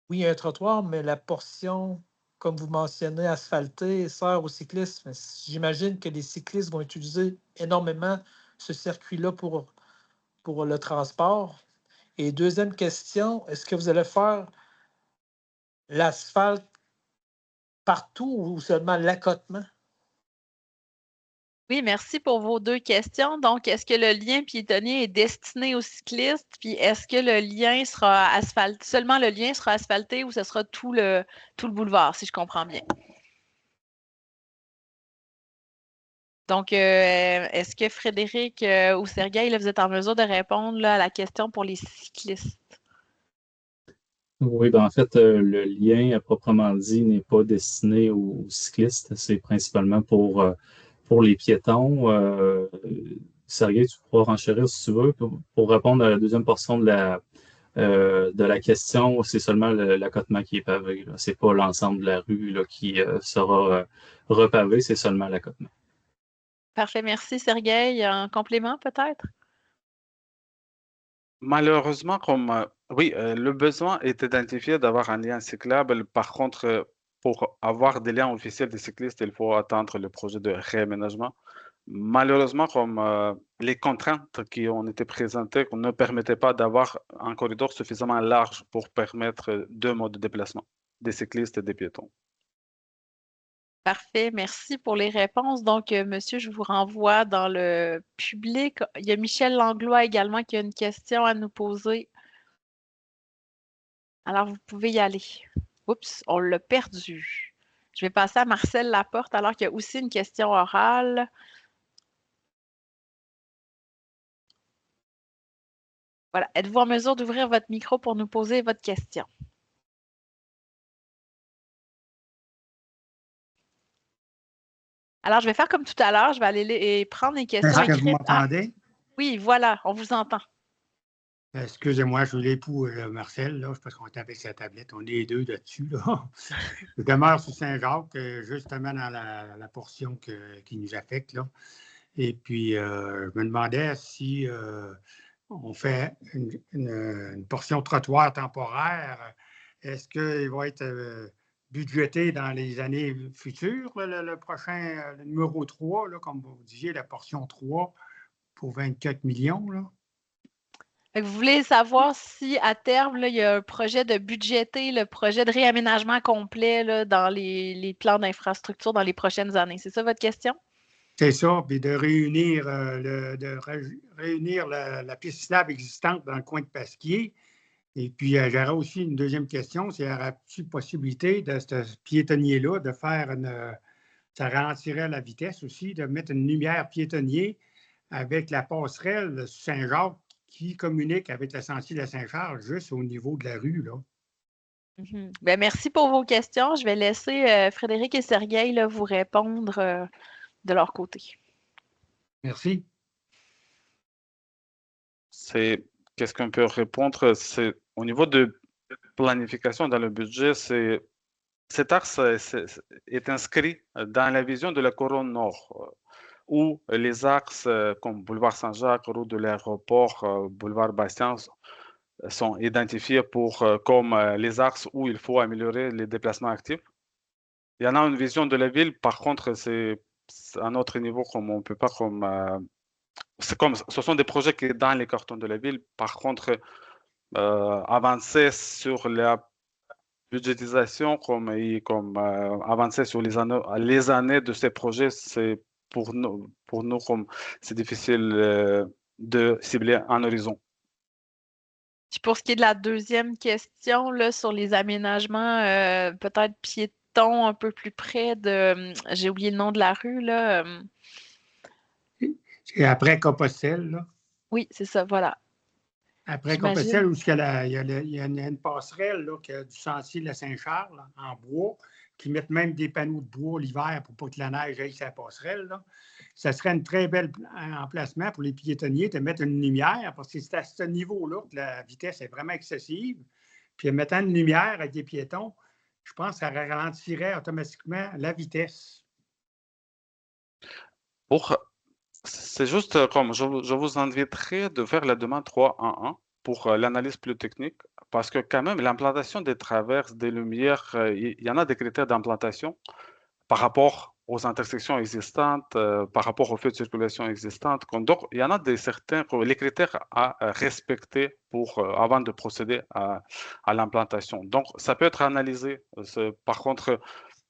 oui, il y a un trottoir, mais la portion, comme vous mentionnez, asphaltée, sert aux cyclistes. Mais j'imagine que les cyclistes vont utiliser énormément ce circuit-là pour le transport. Et deuxième question, est-ce que vous allez faire l'asphalte partout ou seulement l'accotement? Oui, merci pour vos deux questions. Donc, est-ce que le lien piétonnier est destiné aux cyclistes? Puis, est-ce que le lien sera asphalté, seulement le lien sera asphalté ou ce sera tout le boulevard, si je comprends bien? Donc, est-ce que Frédéric ou Sergueï, là, vous êtes en mesure de répondre là, à la question pour les cyclistes? Oui, ben en fait, le lien à proprement dit n'est pas destiné aux cyclistes, c'est principalement pour les piétons. Sergueï, tu pourras renchérir si tu veux. Pour répondre à la deuxième portion de la question, c'est seulement l'accotement qui est pavé, là. C'est pas l'ensemble de la rue là, qui sera repavé, c'est seulement l'accotement. Parfait, merci Sergueï. Un complément peut-être? Malheureusement, oui, le besoin est identifié d'avoir un lien cyclable. Par contre, pour avoir des liens officiels des cyclistes, il faut attendre le projet de réaménagement. Malheureusement, comme les contraintes qui ont été présentées ne permettaient pas d'avoir un corridor suffisamment large pour permettre deux modes de déplacement, des cyclistes et des piétons. Parfait, merci pour les réponses. Donc, monsieur, je vous renvoie dans le public. Il y a Michel Langlois également qui a une question à nous poser. Alors, vous pouvez y aller. Oups, on l'a perdu. Je vais passer à Marcel Laporte alors qu'il y a aussi une question orale. Voilà. Êtes-vous en mesure d'ouvrir votre micro pour nous poser votre question? Alors, je vais faire comme tout à l'heure. Je vais aller prendre les questions Est-ce que écrites. vous m'entendez? Oui, voilà, on vous entend. Excusez-moi, je suis l'époux Marcel, là, parce qu'on est avec sa tablette. On est les deux là-dessus. Là. Je demeure sur Saint-Jacques, justement dans la portion qui nous affecte. Là. Et puis, je me demandais si on fait une portion trottoir temporaire, est-ce qu'il va être budgété dans les années futures, là, le prochain, le numéro 3, là, comme vous disiez, la portion 3 pour 24 millions? Là? Fait que vous voulez savoir si à terme, là, il y a un projet de budgéter le projet de réaménagement complet là, dans les plans d'infrastructure dans les prochaines années. C'est ça votre question? C'est ça, puis de réunir, réunir la piste cyclable existante dans le coin de Pasquier. Et puis, j'aurais aussi une deuxième question, c'est y aurait-il possibilité de ce piétonnier-là de faire ça ralentirait la vitesse aussi, de mettre une lumière piétonnier avec la passerelle Saint-Jacques qui communique avec le sentier de Saint-Charles juste au niveau de la rue, là. Ben, merci pour vos questions. Je vais laisser Frédéric et Sergueï là, vous répondre de leur côté. Merci. Qu'est-ce qu'on peut répondre? C'est au niveau de planification dans le budget, cet axe est inscrit dans la vision de la couronne nord, où les axes comme boulevard Saint-Jacques, route de l'aéroport, boulevard Bastien sont identifiés comme les axes où il faut améliorer les déplacements actifs. Il y en a une vision de la ville, par contre, c'est à un autre niveau, comme on ne peut pas ce sont des projets qui sont dans les cartons de la ville. Par contre, avancer sur la budgétisation comme avancer sur les années de ces projets, c'est pour nous comme c'est difficile de cibler un horizon. Puis pour ce qui est de la deuxième question là, sur les aménagements, peut-être piétons un peu plus près de. J'ai oublié le nom de la rue, là. C'est après Compostelle, là. Oui, c'est ça, voilà. Après Compostelle, où il y a une passerelle là, qui a du sentier de la Saint-Charles en bois, qui mettent même des panneaux de bois l'hiver pour pas que la neige aille sur la passerelle. Là. Ça serait un très bel emplacement pour les piétonniers de mettre une lumière, parce que c'est à ce niveau-là que la vitesse est vraiment excessive. Puis en mettant une lumière avec des piétons, je pense que ça ralentirait automatiquement la vitesse. C'est juste comme je vous inviterai de faire la demande 3.1.1 pour l'analyse plus technique, parce que quand même, l'implantation des traverses, des lumières, il y en a des critères d'implantation par rapport aux intersections existantes, par rapport aux feux de circulation existantes. Donc, il y en a les critères à respecter avant de procéder à l'implantation. Donc, ça peut être analysé. Par contre,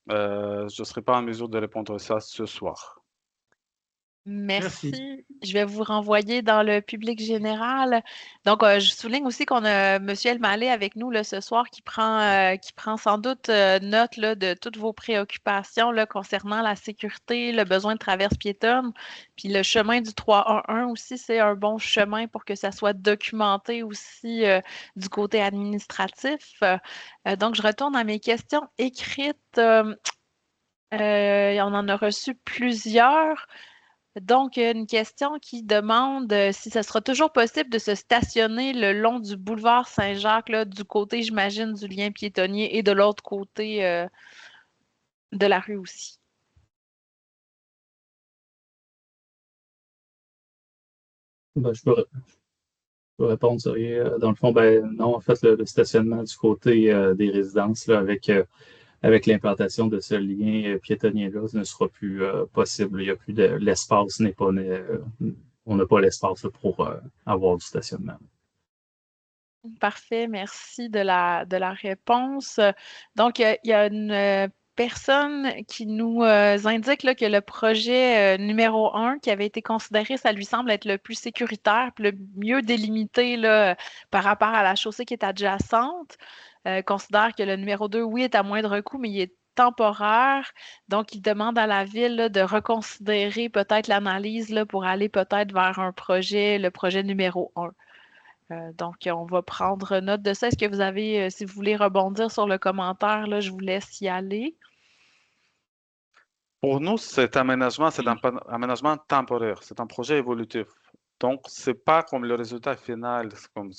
je ne serai pas en mesure de répondre à ça ce soir. Merci. Je vais vous renvoyer dans le public général. Donc, je souligne aussi qu'on a M. Elmaleh avec nous là, ce soir qui prend sans doute note là, de toutes vos préoccupations là, concernant la sécurité, le besoin de traverse piétonne. Puis le chemin du 311 aussi, c'est un bon chemin pour que ça soit documenté aussi du côté administratif. Donc, je retourne à mes questions écrites. On en a reçu plusieurs. Donc, une question qui demande si ce sera toujours possible de se stationner le long du boulevard Saint-Jacques, là, du côté, j'imagine, du lien piétonnier et de l'autre côté de la rue aussi. Ben, je peux répondre, Xavier. Dans le fond, non, en fait, le stationnement du côté des résidences, là, avec l'implantation de ce lien piétonnier-là, ce ne sera plus possible. Il n'y a plus l'espace n'est pas on n'a pas l'espace là, pour avoir du stationnement. Parfait, merci de la réponse. Donc, il y a une personne qui nous indique là, que le projet numéro 1 qui avait été considéré, ça lui semble être le plus sécuritaire, puis le mieux délimité là, par rapport à la chaussée qui est adjacente. Considère que le numéro 2, oui, est à moindre coût, mais il est temporaire. Donc, il demande à la ville là, de reconsidérer peut-être l'analyse là, pour aller peut-être vers le projet numéro 1. Donc, on va prendre note de ça. Est-ce que vous avez, si vous voulez rebondir sur le commentaire, là, je vous laisse y aller. Pour nous, cet aménagement, c'est un aménagement temporaire, c'est un projet évolutif. Donc, ce n'est pas comme le résultat final, c'est comme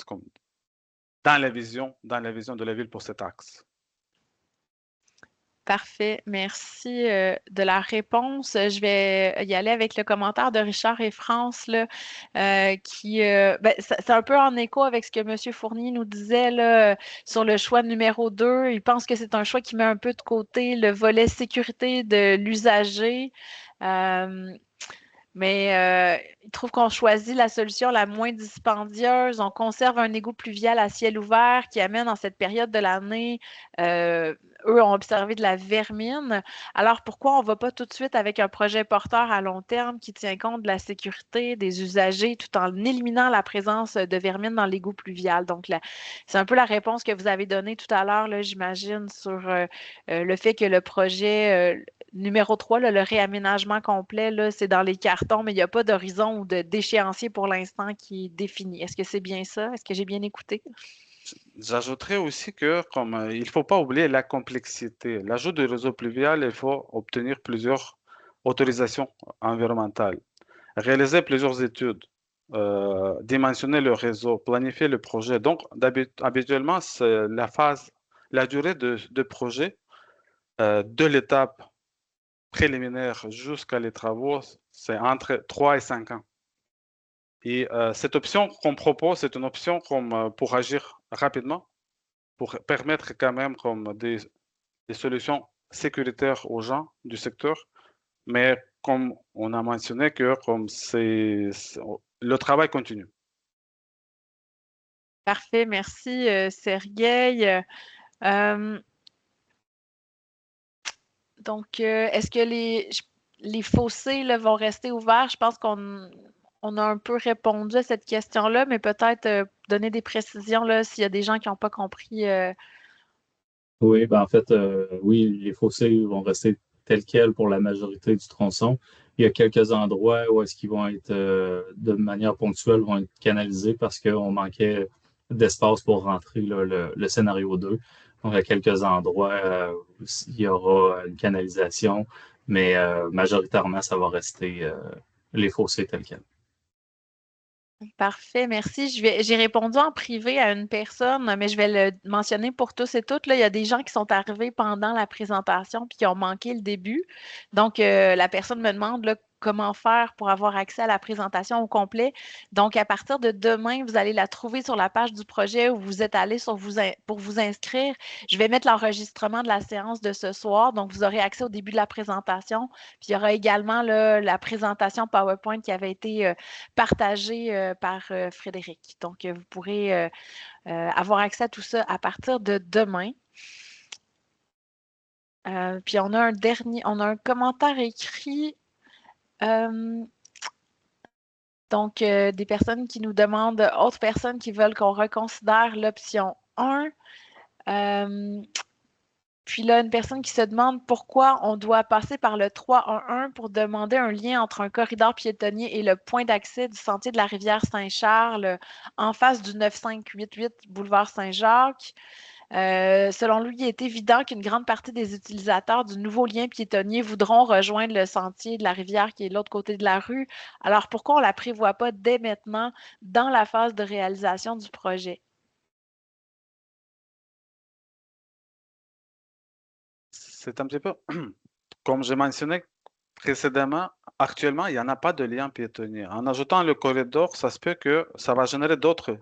dans la vision de la ville pour cet axe. Parfait. Merci de la réponse. Je vais y aller avec le commentaire de Richard et France, là, c'est un peu en écho avec ce que M. Fournier nous disait là, sur le choix numéro 2. Il pense que c'est un choix qui met un peu de côté le volet sécurité de l'usager. Mais il trouve qu'on choisit la solution la moins dispendieuse. On conserve un égout pluvial à ciel ouvert qui amène en cette période de l'année, eux ont observé de la vermine. Alors pourquoi on ne va pas tout de suite avec un projet porteur à long terme qui tient compte de la sécurité des usagers tout en éliminant la présence de vermine dans l'égout pluvial? Donc, c'est un peu la réponse que vous avez donnée tout à l'heure, là, j'imagine, sur le fait que le projet numéro 3, là, le réaménagement complet, là, c'est dans les cartons, mais il n'y a pas d'horizon ou d'échéancier pour l'instant qui est défini. Est-ce que c'est bien ça? Est-ce que j'ai bien écouté? J'ajouterais aussi que il ne faut pas oublier la complexité. L'ajout du réseau pluvial, il faut obtenir plusieurs autorisations environnementales, réaliser plusieurs études, dimensionner le réseau, planifier le projet. Donc, habituellement, c'est la durée de projet de l'étape préliminaire jusqu'à les travaux, c'est entre 3 et 5 ans. Et cette option qu'on propose, c'est une option pour agir rapidement, pour permettre quand même des solutions sécuritaires aux gens du secteur. Mais comme on a mentionné que le travail continue. Parfait, merci Sergueï. Donc, est-ce que les fossés là, vont rester ouverts? Je pense qu'on a un peu répondu à cette question-là, mais peut-être donner des précisions là, s'il y a des gens qui n'ont pas compris. Oui, en fait, oui, les fossés vont rester tels quels pour la majorité du tronçon. Il y a quelques endroits où est-ce qu'ils vont être, de manière ponctuelle, vont être canalisés parce qu'on manquait d'espace pour rentrer là, le scénario 2. Donc, à quelques endroits, il y aura une canalisation, mais majoritairement, ça va rester les fossés tels quels. Parfait, merci. J'ai répondu en privé à une personne, mais je vais le mentionner pour tous et toutes. Là, il y a des gens qui sont arrivés pendant la présentation puis qui ont manqué le début. Donc, la personne me demande là, comment faire pour avoir accès à la présentation au complet. Donc, à partir de demain, vous allez la trouver sur la page du projet où vous êtes allé pour vous inscrire. Je vais mettre l'enregistrement de la séance de ce soir. Donc, vous aurez accès au début de la présentation. Puis, il y aura également là, la présentation PowerPoint qui avait été partagée par Frédéric. Donc, vous pourrez avoir accès à tout ça à partir de demain. Puis, on a un commentaire écrit. Donc, des personnes qui nous demandent, autres personnes qui veulent qu'on reconsidère l'option 1. Puis là, une personne qui se demande pourquoi on doit passer par le 311 pour demander un lien entre un corridor piétonnier et le point d'accès du sentier de la rivière Saint-Charles en face du 9588 boulevard Saint-Jacques. Selon lui, il est évident qu'une grande partie des utilisateurs du nouveau lien piétonnier voudront rejoindre le sentier de la rivière qui est de l'autre côté de la rue. Alors pourquoi on ne la prévoit pas dès maintenant dans la phase de réalisation du projet? C'est un petit peu, comme j'ai mentionné précédemment, actuellement, il n'y en a pas de lien piétonnier. En ajoutant le corridor, ça se peut que ça va générer d'autres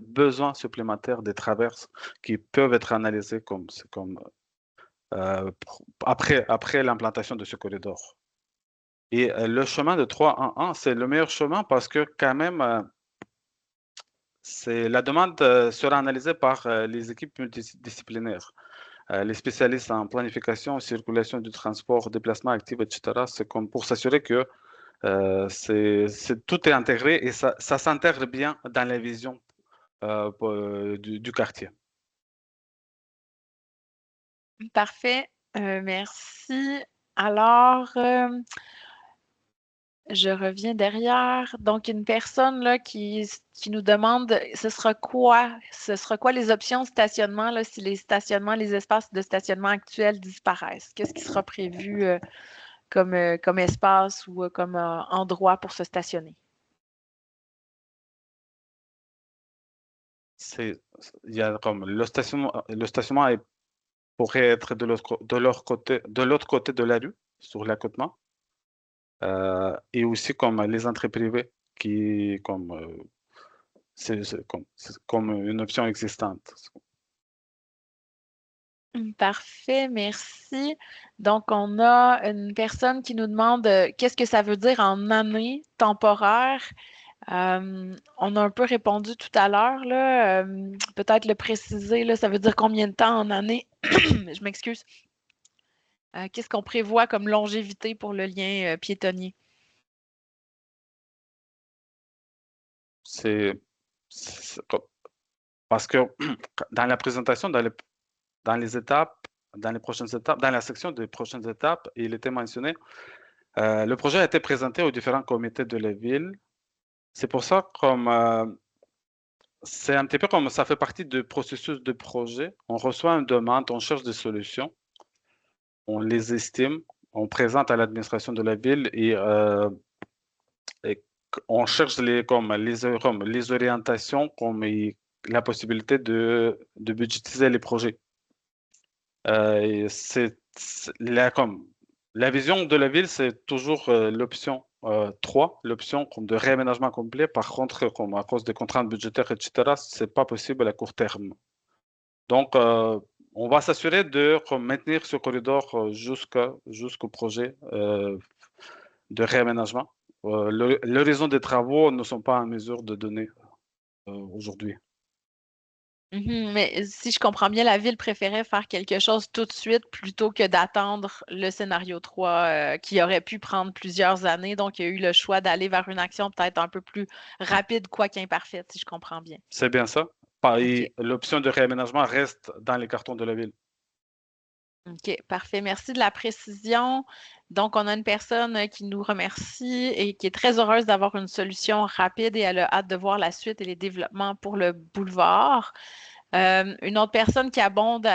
besoins supplémentaires des traverses qui peuvent être analysés comme après l'implantation de ce corridor. Et le chemin de 3-1-1, c'est le meilleur chemin parce que quand même, la demande sera analysée par les équipes multidisciplinaires. Les spécialistes en planification, circulation du transport, déplacement actif, etc. C'est comme pour s'assurer que tout est intégré et ça s'intègre bien dans la vision du quartier. Parfait. Merci. Alors, je reviens derrière. Donc, une personne là, qui nous demande ce sera quoi les options de stationnement là, si les espaces de stationnement actuels disparaissent? Qu'est-ce qui sera prévu comme espace ou comme endroit pour se stationner? Il y a comme le stationnement pourrait être de l'autre côté de la rue, sur l'accotement. Et aussi comme les entrées privées c'est comme une option existante. Parfait, merci. Donc, on a une personne qui nous demande qu'est-ce que ça veut dire en année temporaire. On a un peu répondu tout à l'heure, là. Peut-être le préciser, là, ça veut dire combien de temps en année? Je m'excuse. Qu'est-ce qu'on prévoit comme longévité pour le lien piétonnier? Parce que dans la présentation, dans les étapes, dans les prochaines étapes, dans la section des prochaines étapes, il était mentionné, le projet a été présenté aux différents comités de la ville. C'est pour ça, c'est un petit peu comme ça fait partie du processus de projet. On reçoit une demande, on cherche des solutions, on les estime, on présente à l'administration de la ville et on cherche les orientations, la possibilité de budgétiser les projets. La vision de la ville, c'est toujours l'option 3, l'option de réaménagement complet. Par contre, à cause des contraintes budgétaires, etc., ce n'est pas possible à court terme. Donc, on va s'assurer de maintenir ce corridor jusqu'au projet de réaménagement. L'horizon des travaux ne sont pas en mesure de donner aujourd'hui. Mais si je comprends bien, la ville préférait faire quelque chose tout de suite plutôt que d'attendre le scénario 3 qui aurait pu prendre plusieurs années. Donc, il y a eu le choix d'aller vers une action peut-être un peu plus rapide, quoique imparfaite, si je comprends bien. C'est bien ça. OK. L'option de réaménagement reste dans les cartons de la ville. OK, parfait. Merci de la précision. Donc, on a une personne qui nous remercie et qui est très heureuse d'avoir une solution rapide et elle a hâte de voir la suite et les développements pour le boulevard. Une autre personne qui abonde,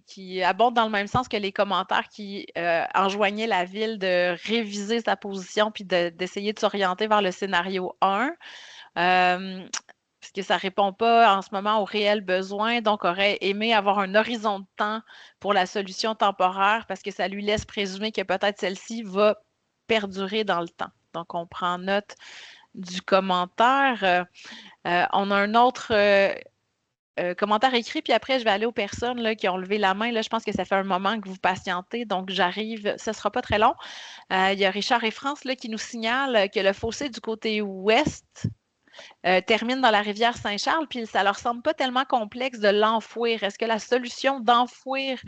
qui abonde dans le même sens que les commentaires qui enjoignaient la ville de réviser sa position puis d'essayer de s'orienter vers le scénario 1. Parce que ça ne répond pas en ce moment aux réels besoins, donc aurait aimé avoir un horizon de temps pour la solution temporaire parce que ça lui laisse présumer que peut-être celle-ci va perdurer dans le temps. Donc, on prend note du commentaire. On a un autre commentaire écrit, puis après, je vais aller aux personnes là, qui ont levé la main. Là, je pense que ça fait un moment que vous patientez, donc j'arrive. Ce ne sera pas très long. Il y a Richard et France là, qui nous signalent que le fossé du côté ouest termine dans la rivière Saint-Charles, puis ça leur semble pas tellement complexe de l'enfouir. Est-ce que la solution d'enfouir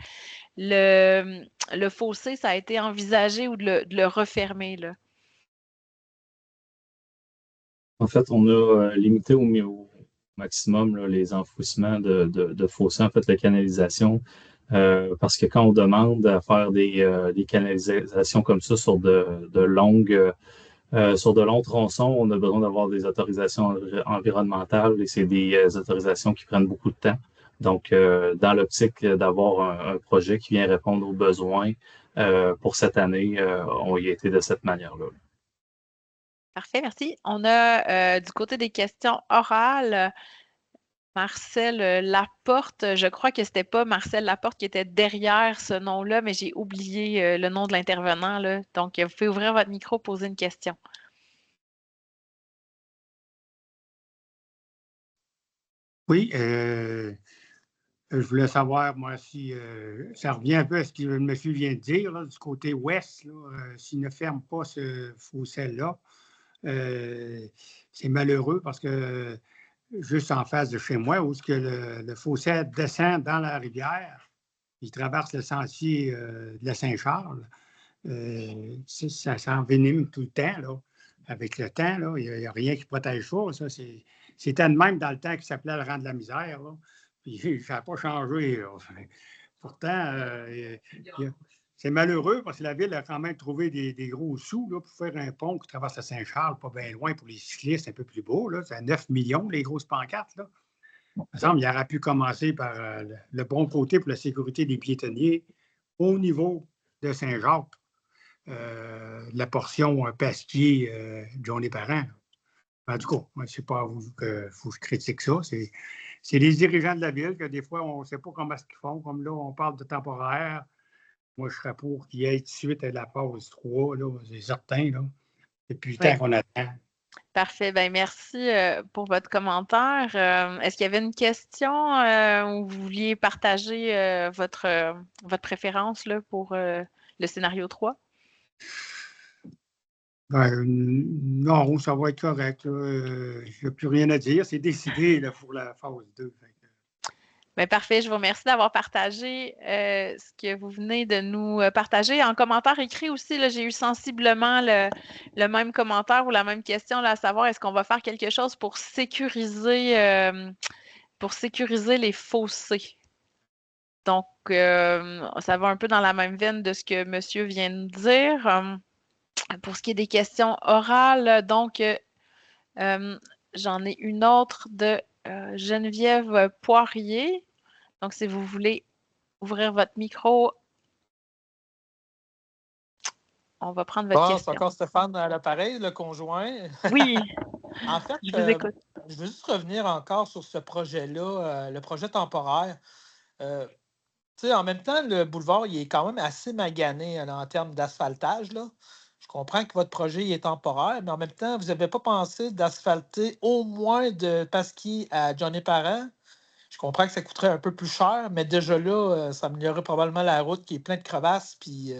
le fossé, ça a été envisagé ou de le refermer, là? En fait, on a limité au maximum là, les enfouissements de fossés, en fait, la canalisation, parce que quand on demande à faire des canalisations comme ça sur sur de longs tronçons, on a besoin d'avoir des autorisations environnementales et c'est des autorisations qui prennent beaucoup de temps. Donc, dans l'optique d'avoir un projet qui vient répondre aux besoins pour cette année, on y a été de cette manière-là. Parfait, merci. On a du côté des questions orales, Marcel Laporte. Je crois que c'était pas Marcel Laporte qui était derrière ce nom-là, mais j'ai oublié le nom de l'intervenant, là. Donc, vous pouvez ouvrir votre micro, poser une question. Oui, je voulais savoir, moi, si ça revient un peu à ce que le monsieur vient de dire, là, du côté ouest, là, s'il ne ferme pas ce fossé-là, c'est malheureux parce que juste en face de chez moi, où le fossé descend dans la rivière, il traverse le sentier de la Saint-Charles, ça s'envenime tout le temps, là. Avec le temps, là, il n'y a rien qui protège ça. C'était de même dans le temps qui s'appelait le rang de la misère, là. Puis ça n'a pas changé, là. Pourtant, c'est malheureux parce que la ville a quand même trouvé des gros sous là, pour faire un pont qui traverse la Saint-Charles, pas bien loin pour les cyclistes, un peu plus beau. C'est à 9 millions, les grosses pancartes. Là. Il me semble qu'il aurait pu commencer par le bon côté pour la sécurité des piétonniers au niveau de Saint-Jacques, la portion Pasquier, Johnny Parent. En tout cas, moi, c'est pas à vous que je critique ça. C'est les dirigeants de la ville que des fois, on ne sait pas comment ils font. Comme là, on parle de temporaire. Moi, je serais pour qu'il y ait tout de suite à la phase 3, là, c'est certain. Là. Depuis le temps qu'on attend. Parfait. Ben, merci pour votre commentaire. Est-ce qu'il y avait une question ou vous vouliez partager votre préférence là, pour le scénario 3? Ben, non, ça va être correct. Je n'ai plus rien à dire. C'est décidé là, pour la phase 2. Bien, parfait. Je vous remercie d'avoir partagé ce que vous venez de nous partager. En commentaire écrit aussi, là, j'ai eu sensiblement le même commentaire ou la même question, là, à savoir est-ce qu'on va faire quelque chose pour sécuriser les fossés. Donc, ça va un peu dans la même veine de ce que monsieur vient de dire. Pour ce qui est des questions orales, donc, j'en ai une autre de Geneviève Poirier. Donc, si vous voulez ouvrir votre micro, on va prendre votre question. C'est encore Stéphane à l'appareil, le conjoint. Oui. En fait, je vous écoute. Je veux juste revenir encore sur ce projet-là, le projet temporaire. En même temps, le boulevard, il est quand même assez magané en termes d'asphaltage. Là. Je comprends que votre projet est temporaire, mais en même temps, vous n'avez pas pensé d'asphalter au moins de Pasquier à Johnny Parent. Je comprends que ça coûterait un peu plus cher, mais déjà là, ça améliorerait probablement la route qui est pleine de crevasses. Puis,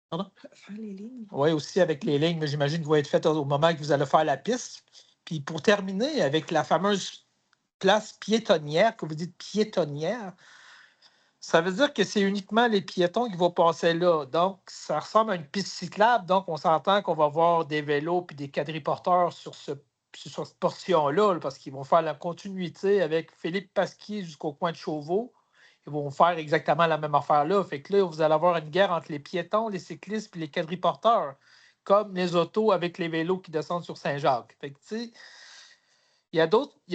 pardon? Faire les lignes. Oui, aussi avec les lignes, mais j'imagine qu'elles vont être faites au moment que vous allez faire la piste. Puis pour terminer avec la fameuse place piétonnière, que vous dites piétonnière, ça veut dire que c'est uniquement les piétons qui vont passer là. Donc, ça ressemble à une piste cyclable. Donc, on s'entend qu'on va voir des vélos puis des quadriporteurs sur cette portion-là, parce qu'ils vont faire la continuité avec Philippe Pasquier jusqu'au coin de Chauveau. Ils vont faire exactement la même affaire là. Fait que là, vous allez avoir une guerre entre les piétons, les cyclistes et les quadriporteurs, comme les autos avec les vélos qui descendent sur Saint-Jacques. Fait que, tu sais, il y a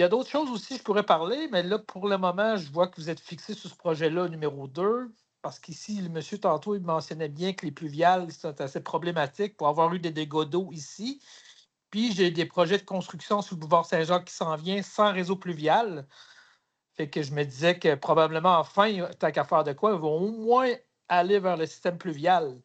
d'autres choses aussi que je pourrais parler, mais là, pour le moment, je vois que vous êtes fixé sur ce projet-là, numéro 2, parce qu'ici, le monsieur, tantôt, il mentionnait bien que les pluviales sont assez problématiques pour avoir eu des dégâts d'eau ici. Puis, j'ai des projets de construction sur le boulevard Saint-Jacques qui s'en vient sans réseau pluvial. Fait que je me disais que probablement, enfin, tant qu'à faire de quoi, ils vont au moins aller vers le système pluvial.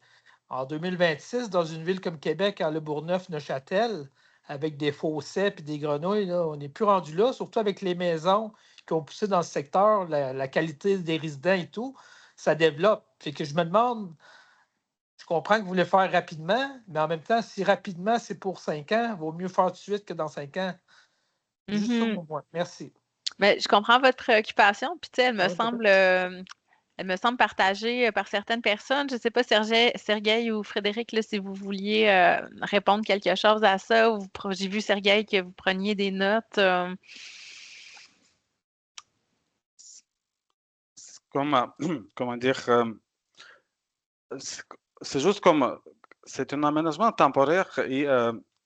En 2026, dans une ville comme Québec, à Le Bourgneuf, Neuchâtel, avec des fossés et des grenouilles, là, on n'est plus rendu là, surtout avec les maisons qui ont poussé dans le secteur, la qualité des résidents et tout, ça développe. Fait que je me demande, je comprends que vous voulez faire rapidement, mais en même temps, si rapidement, c'est pour 5 ans, il vaut mieux faire tout de suite que dans 5 ans. Juste ça pour moi. Merci. Mais je comprends votre préoccupation, puis tu sais, elle me semble elle me semble partagée par certaines personnes. Je ne sais pas, Sergueï ou Frédéric, là, si vous vouliez répondre quelque chose à ça. J'ai vu, Sergueï, que vous preniez des notes. Comme, comment dire, c'est c'est juste comme, c'est un aménagement temporaire et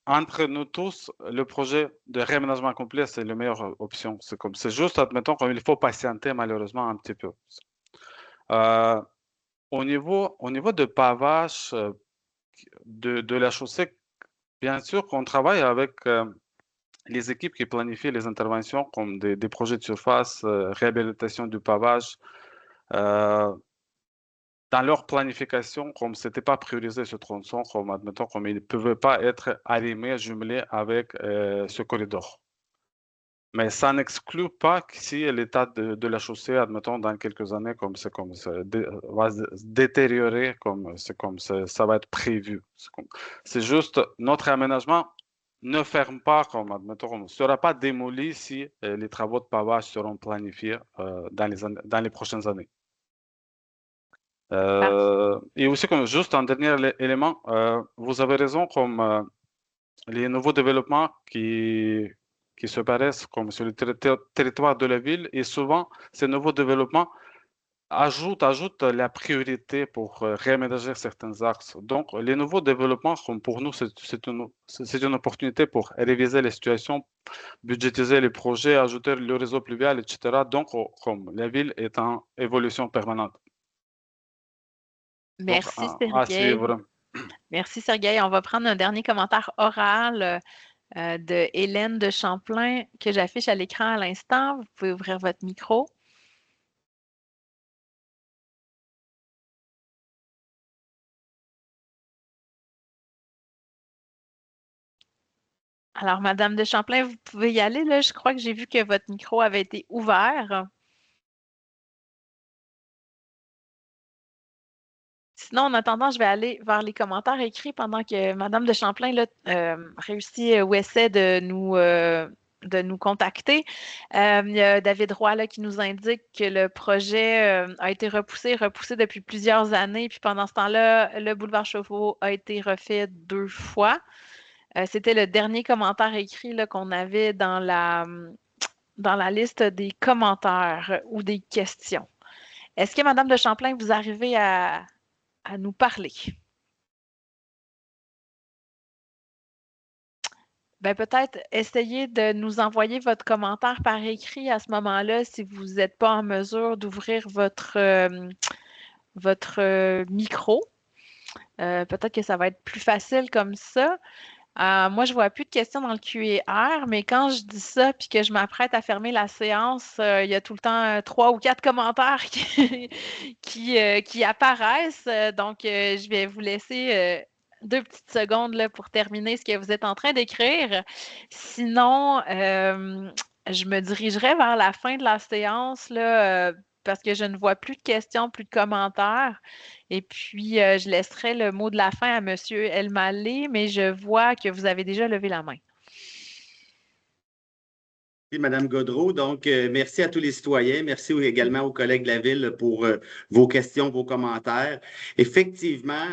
entre nous tous, le projet de réaménagement complet, c'est la meilleure option. C'est juste, admettons, qu'il faut patienter malheureusement un petit peu. Euh, au niveau de pavage de la chaussée, bien sûr qu'on travaille avec les équipes qui planifient les interventions comme des projets de surface, réhabilitation du pavage. Dans leur planification, comme ce n'était pas priorisé ce tronçon, comme admettons, comme il ne pouvait pas être arrimé, jumelé avec ce corridor. Mais ça n'exclut pas que si l'état de la chaussée, admettons, dans quelques années, va se détériorer, ça va être prévu. C'est juste notre aménagement ne ferme pas, comme admettons, ne sera pas démoli si les travaux de pavage seront planifiés dans les prochaines années. Et aussi, comme juste un dernier élément, vous avez raison, comme les nouveaux développements qui se paraissent comme sur le territoire de la ville, et souvent, ces nouveaux développements ajoutent la priorité pour réaménager certains axes. Donc, les nouveaux développements, comme pour nous, c'est une opportunité pour réviser les situations, budgétiser les projets, ajouter le réseau pluvial, etc. Donc, comme la ville est en évolution permanente. Donc, Merci, à Sergueï. suivre. Merci, Sergueï. On va prendre un dernier commentaire oral de Hélène de Champlain que j'affiche à l'écran à l'instant. Vous pouvez ouvrir votre micro. Alors, Madame de Champlain, vous pouvez y aller, là. Je crois que j'ai vu que votre micro avait été ouvert. Sinon, en attendant, je vais aller vers les commentaires écrits pendant que Madame de Champlain là, réussit ou essaie de nous contacter. Il y a David Roy là, qui nous indique que le projet a été repoussé depuis plusieurs années. Puis pendant ce temps-là, le boulevard Chauveau a été refait 2 fois. C'était le dernier commentaire écrit là, qu'on avait dans la liste des commentaires ou des questions. Est-ce que, Madame de Champlain, vous arrivez à nous parler? Ben, peut-être essayer de nous envoyer votre commentaire par écrit à ce moment-là si vous n'êtes pas en mesure d'ouvrir votre micro. Peut-être que ça va être plus facile comme ça. Moi, je ne vois plus de questions dans le Q&R, mais quand je dis ça puis que je m'apprête à fermer la séance, il y a tout le temps 3 ou 4 commentaires qui apparaissent. Donc, je vais vous laisser 2 petites secondes là, pour terminer ce que vous êtes en train d'écrire. Sinon, je me dirigerai vers la fin de la séance là, parce que je ne vois plus de questions, plus de commentaires. Et puis, je laisserai le mot de la fin à M. Elmaleh, mais je vois que vous avez déjà levé la main. Merci, Madame Gaudreault. Donc, merci à tous les citoyens. Merci également aux collègues de la Ville pour vos questions, vos commentaires. Effectivement,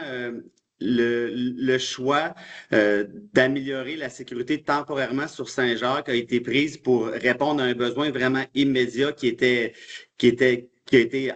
le choix d'améliorer la sécurité temporairement sur Saint-Jacques a été pris pour répondre à un besoin vraiment immédiat qui a été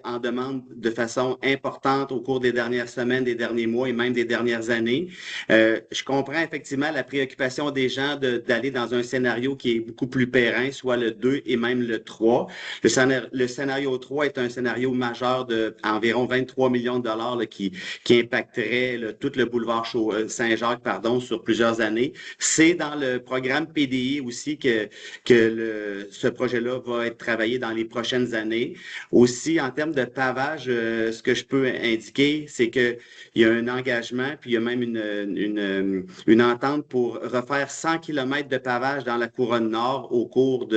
en demande de façon importante au cours des dernières semaines, des derniers mois et même des dernières années. Je comprends effectivement la préoccupation des gens d'aller dans un scénario qui est beaucoup plus périn, soit le 2 et même le 3. Le scénario 3 est un scénario majeur de environ 23 millions de dollars là, qui impacterait tout le boulevard Saint-Jacques sur plusieurs années. C'est dans le programme PDI aussi que ce projet-là va être travaillé dans les prochaines années. Aussi, en termes de pavage, ce que je peux indiquer, c'est qu'il y a un engagement, puis il y a même une entente pour refaire 100 km de pavage dans la couronne nord au cours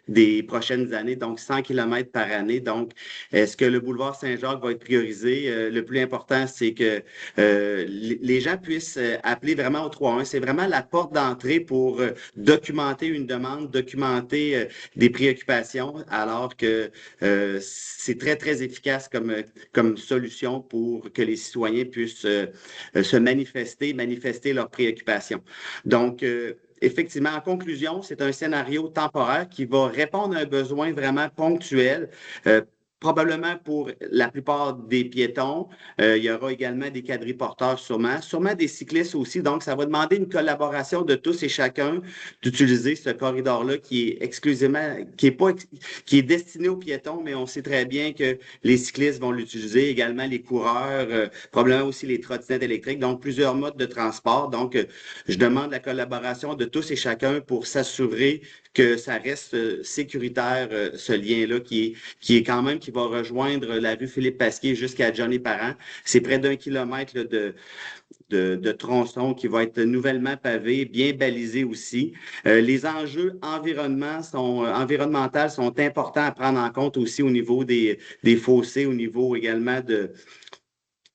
des prochaines années, donc 100 km par année. Donc, est-ce que le boulevard Saint-Jacques va être priorisé? Le plus important, c'est que les gens puissent appeler vraiment au 3-1. C'est vraiment la porte d'entrée pour documenter une demande, documenter des préoccupations, alors que c'est c'est très, très efficace comme solution pour que les citoyens puissent se manifester leurs préoccupations. Donc, effectivement, en conclusion, c'est un scénario temporaire qui va répondre à un besoin vraiment ponctuel. Probablement pour la plupart des piétons. Il y aura également des quadriporteurs sûrement des cyclistes aussi. Donc, ça va demander une collaboration de tous et chacun d'utiliser ce corridor-là qui est exclusivement, qui est destiné aux piétons, mais on sait très bien que les cyclistes vont l'utiliser, également les coureurs, probablement aussi les trottinettes électriques, donc plusieurs modes de transport. Donc, je demande la collaboration de tous et chacun pour s'assurer que ça reste sécuritaire, ce lien-là qui est quand même, qui va rejoindre la rue Philippe-Pasquier jusqu'à Johnny Parent. C'est près d'1 kilomètre là, de tronçon qui va être nouvellement pavé, bien balisé aussi. Les enjeux environnementaux sont importants à prendre en compte aussi au niveau des fossés, au niveau également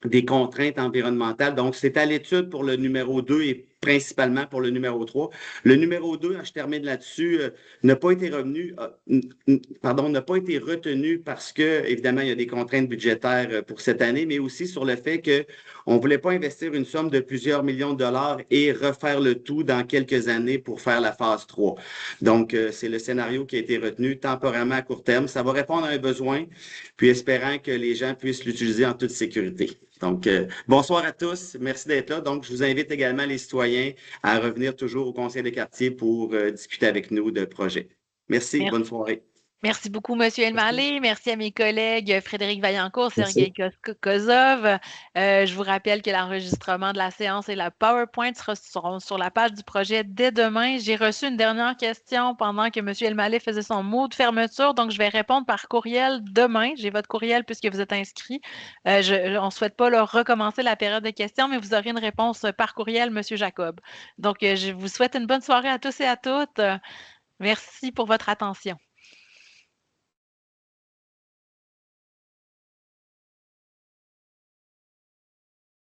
des contraintes environnementales. Donc, c'est à l'étude pour le numéro 2 et principalement pour le numéro 3. Le numéro 2, je termine là-dessus, n'a pas été retenu parce que, évidemment, il y a des contraintes budgétaires pour cette année, mais aussi sur le fait qu'on ne voulait pas investir une somme de plusieurs millions de dollars et refaire le tout dans quelques années pour faire la phase 3. Donc, c'est le scénario qui a été retenu temporairement à court terme. Ça va répondre à un besoin, puis espérant que les gens puissent l'utiliser en toute sécurité. Donc, bonsoir à tous. Merci d'être là. Donc, je vous invite également les citoyens à revenir toujours au Conseil des quartiers pour discuter avec nous de projets. Merci. Bonne soirée. Merci beaucoup, M. Elmaleh. Merci à mes collègues Frédéric Vaillancourt, Sergei Kozov. Je vous rappelle que l'enregistrement de la séance et la PowerPoint seront sur la page du projet dès demain. J'ai reçu une dernière question pendant que M. Elmaleh faisait son mot de fermeture, donc je vais répondre par courriel demain. J'ai votre courriel puisque vous êtes inscrit. On ne souhaite pas recommencer la période de questions, mais vous aurez une réponse par courriel, M. Jacob. Donc, je vous souhaite une bonne soirée à tous et à toutes. Merci pour votre attention.